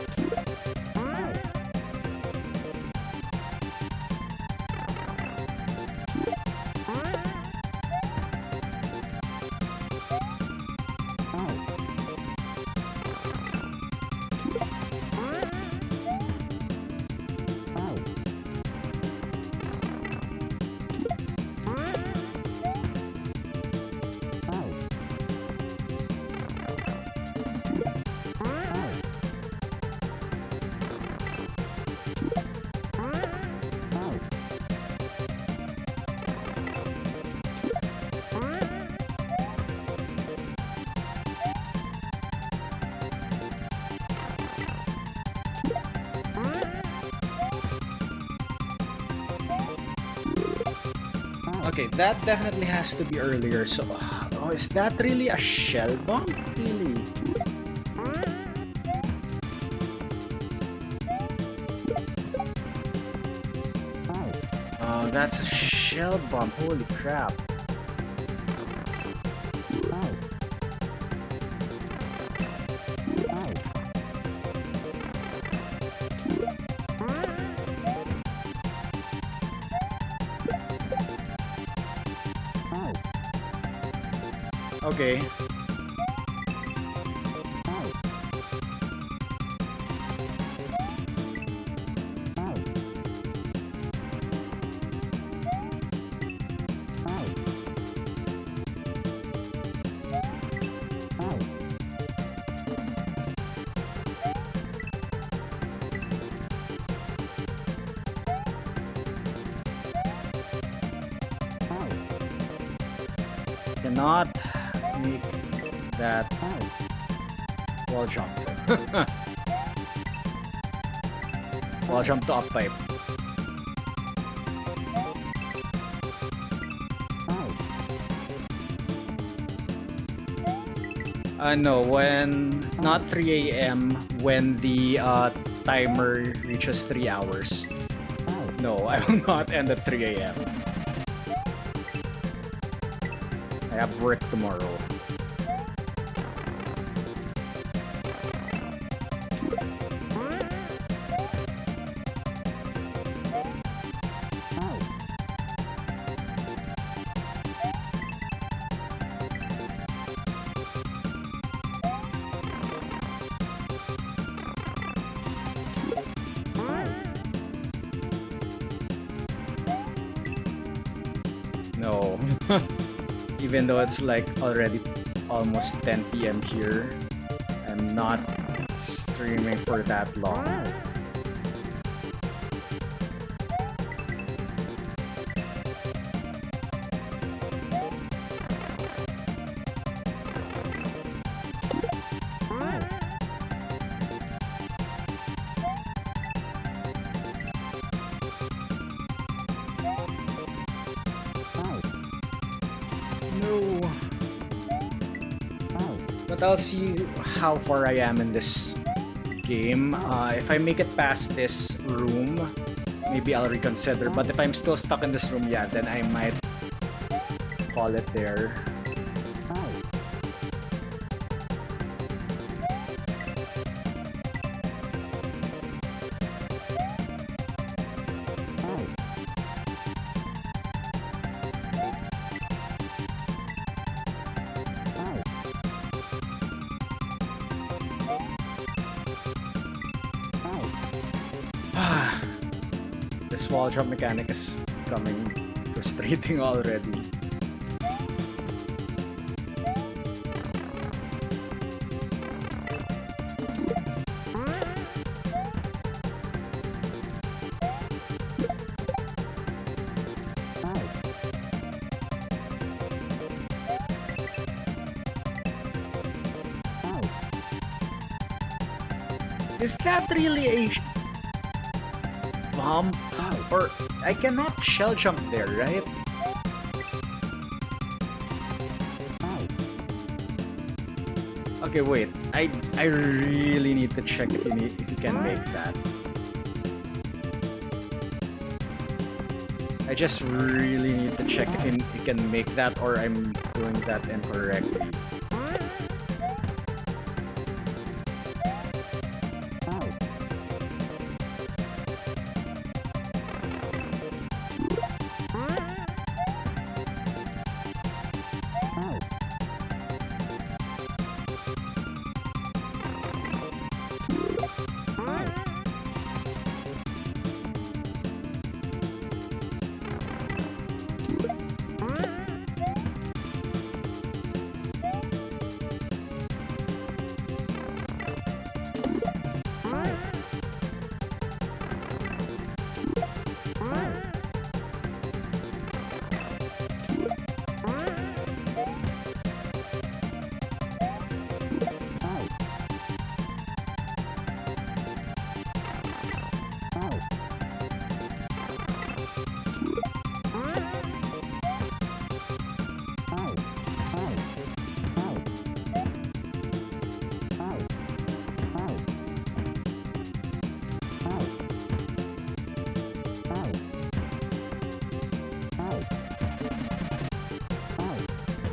Okay, that definitely has to be earlier. So, oh, is that really a shell bump? Really? Oh, that's a shell bump. Holy crap. Okay. cannot make that wall jump. Wall jump to up pipe. No, when not 3 a.m. when the timer reaches 3 hours. No, I will not end at 3 a.m. I have work tomorrow. No. Even though it's like already almost 10 p.m. here, I'm not streaming for that long. No. But I'll see how far I am in this game. If I make it past this room, maybe I'll reconsider. But if I'm still stuck in this room, yeah, then I might call it there. This wall jump mechanic is becoming frustrating already. Is that really a bomb? Or I cannot shell jump there, right? Okay, wait. I really need to check if you can make that. I just really need to check if you can make that, or I'm doing that incorrectly.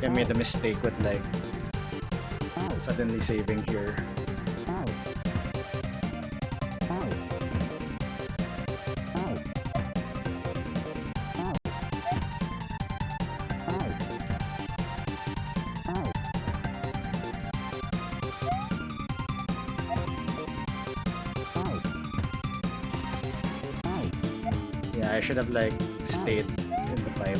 I made a mistake with like suddenly saving here. Yeah, I should have like stayed in the pipe.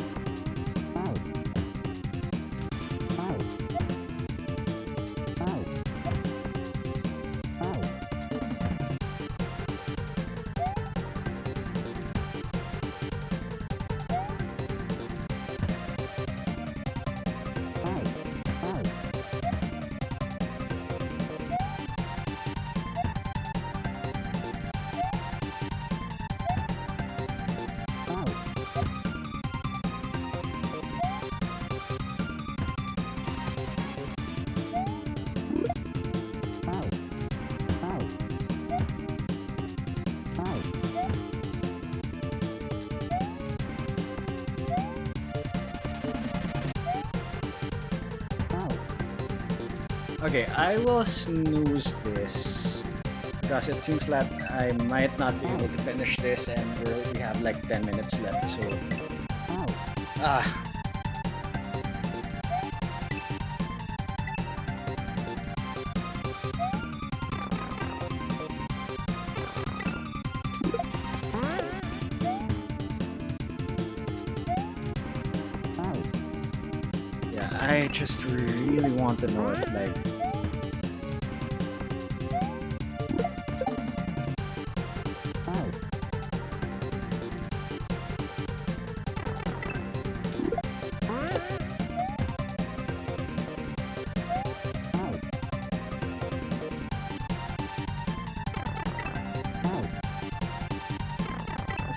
Okay, I will snooze this because it seems that I might not be able to finish this, and we have like 10 minutes left. So, ah. Yeah, I just really want to know if like.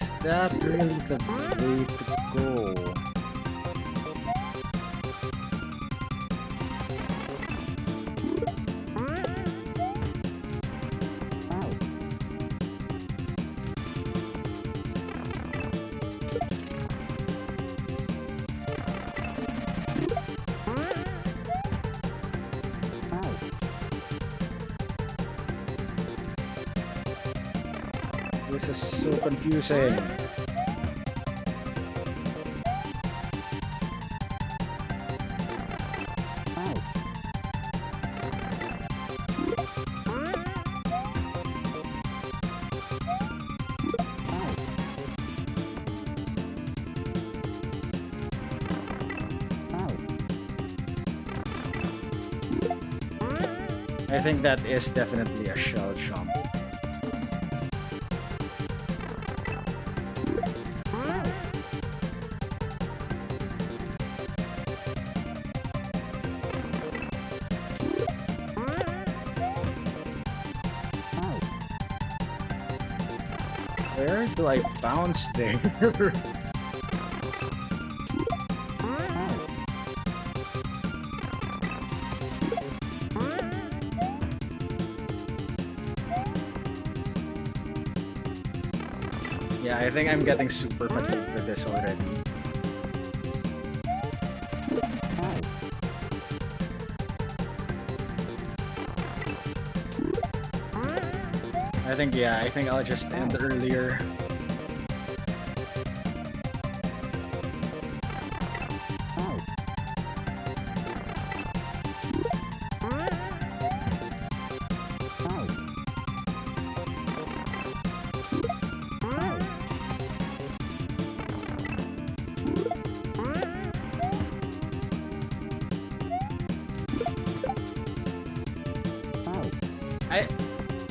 Is that really the way to go? This is so confusing. I think that is definitely a shell jump. Where do I bounce there? Yeah, I think I'm getting super fatigued with this already. I think I'll just end earlier.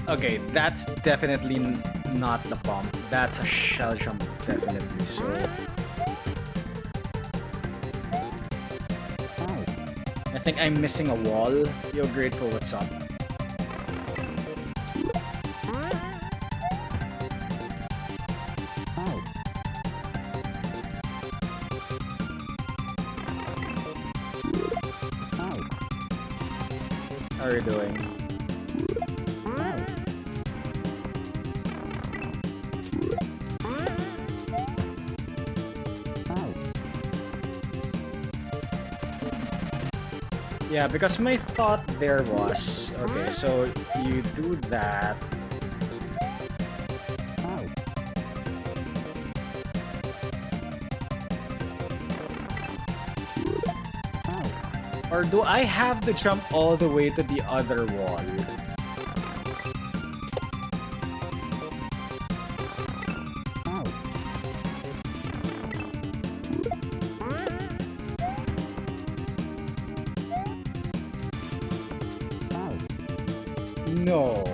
Okay, that's definitely not the bump. That's a shell jump, definitely. So, I think I'm missing a wall. Yo, Grateful, what's up? How are you doing? Yeah, because my thought there was, okay, so you do that. Or do I have to jump all the way to the other wall? No.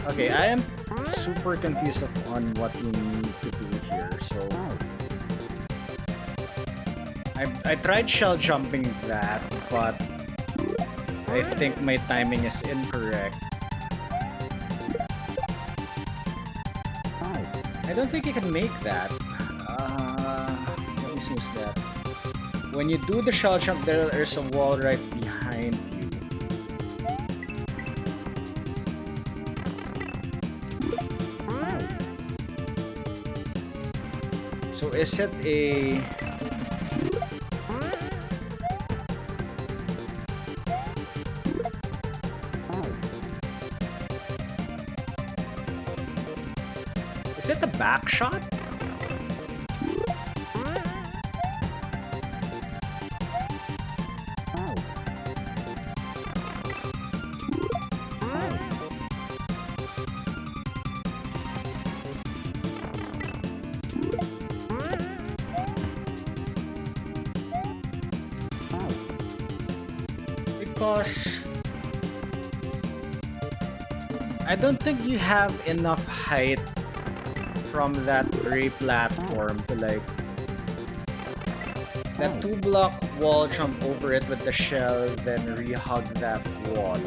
Okay, I am super confused on what you need to do here, so... I tried shell jumping that, but I think my timing is incorrect. I don't think you can make that. Let me see that. When you do the shell jump, there's a wall right behind you. So is it a... Is it a back shot? Because I don't think you have enough height from that gray platform to like that 2-block wall, jump over it with the shell, then re-hug that wall.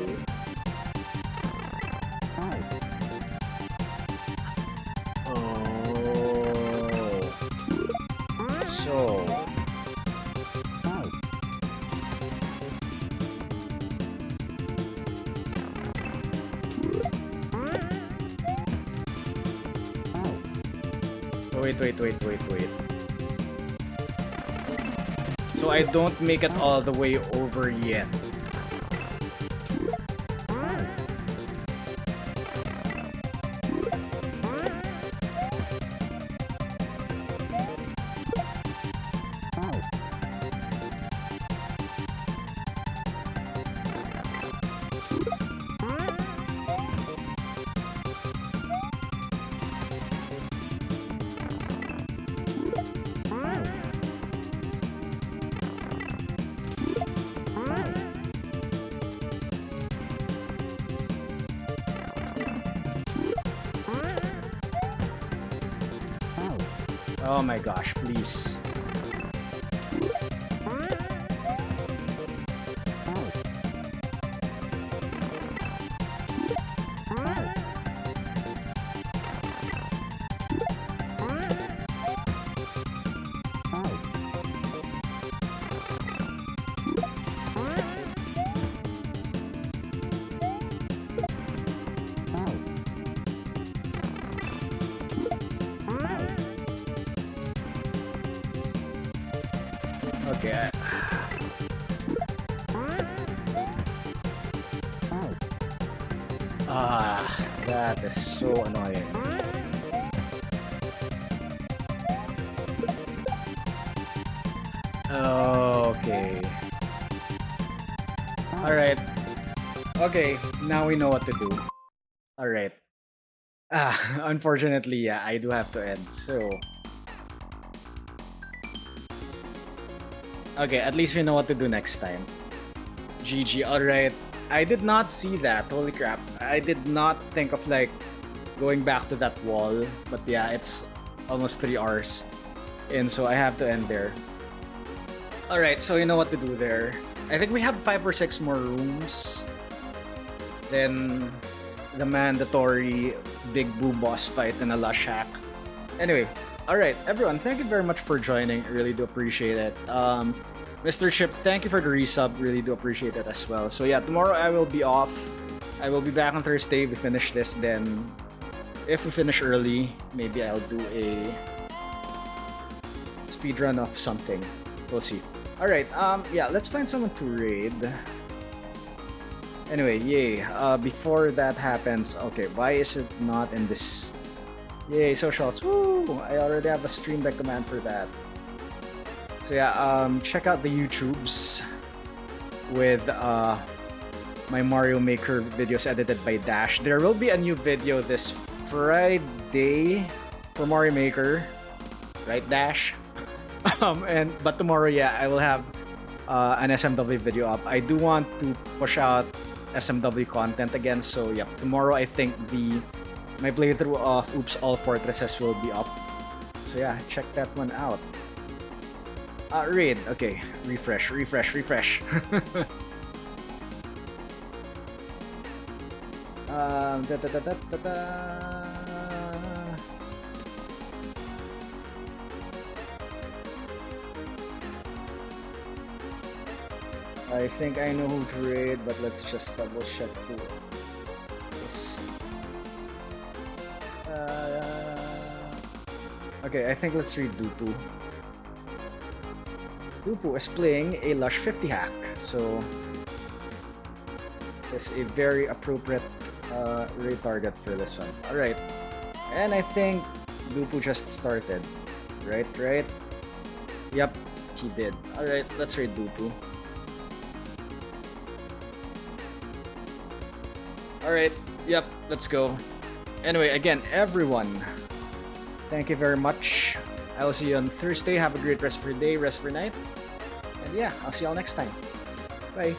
Oh. So wait. So I don't make it all the way over yet. Oh my gosh, please. Okay. That is so annoying. Okay. Alright. Okay, now we know what to do. Alright. Unfortunately, yeah, I do have to end, so... Okay, at least we know what to do next time. GG, alright. I did not see that, holy crap. I did not think of like going back to that wall. But yeah, it's almost 3 hours in, so I have to end there. Alright, so you know what to do there. I think we have 5 or 6 more rooms. Then the mandatory big boo boss fight in a lush hack. Anyway, alright, everyone, thank you very much for joining. I really do appreciate it. Mr. Chip, thank you for the resub. Really do appreciate it as well. So yeah, tomorrow I will be off. I will be back on Thursday. We finish this, then if we finish early, maybe I'll do a speedrun of something. We'll see. Alright, yeah, let's find someone to raid. Anyway, yay. Before that happens, okay, why is it not in this? Yay, socials. Woo! I already have a stream deck command for that. So yeah, check out the YouTubes with my Mario Maker videos edited by Dash. There will be a new video this Friday for Mario Maker, right, Dash? But tomorrow, yeah, I will have an SMW video up. I do want to push out SMW content again, so yeah, tomorrow I think my playthrough of Oops All Fortresses will be up. So yeah, check that one out. Raid. Okay, refresh. I think I know who to raid, but let's just double check who. Okay, I think let's read Dupu. Dupu is playing a Lush 50 hack, so it's a very appropriate raid target for this one. Alright, and I think Dupu just started. Right? Yep, he did. Alright, let's raid Dupu. Alright, yep, let's go. Anyway, again, everyone, thank you very much. I will see you on Thursday. Have a great rest of your day, rest of your night. And yeah, I'll see y'all next time. Bye.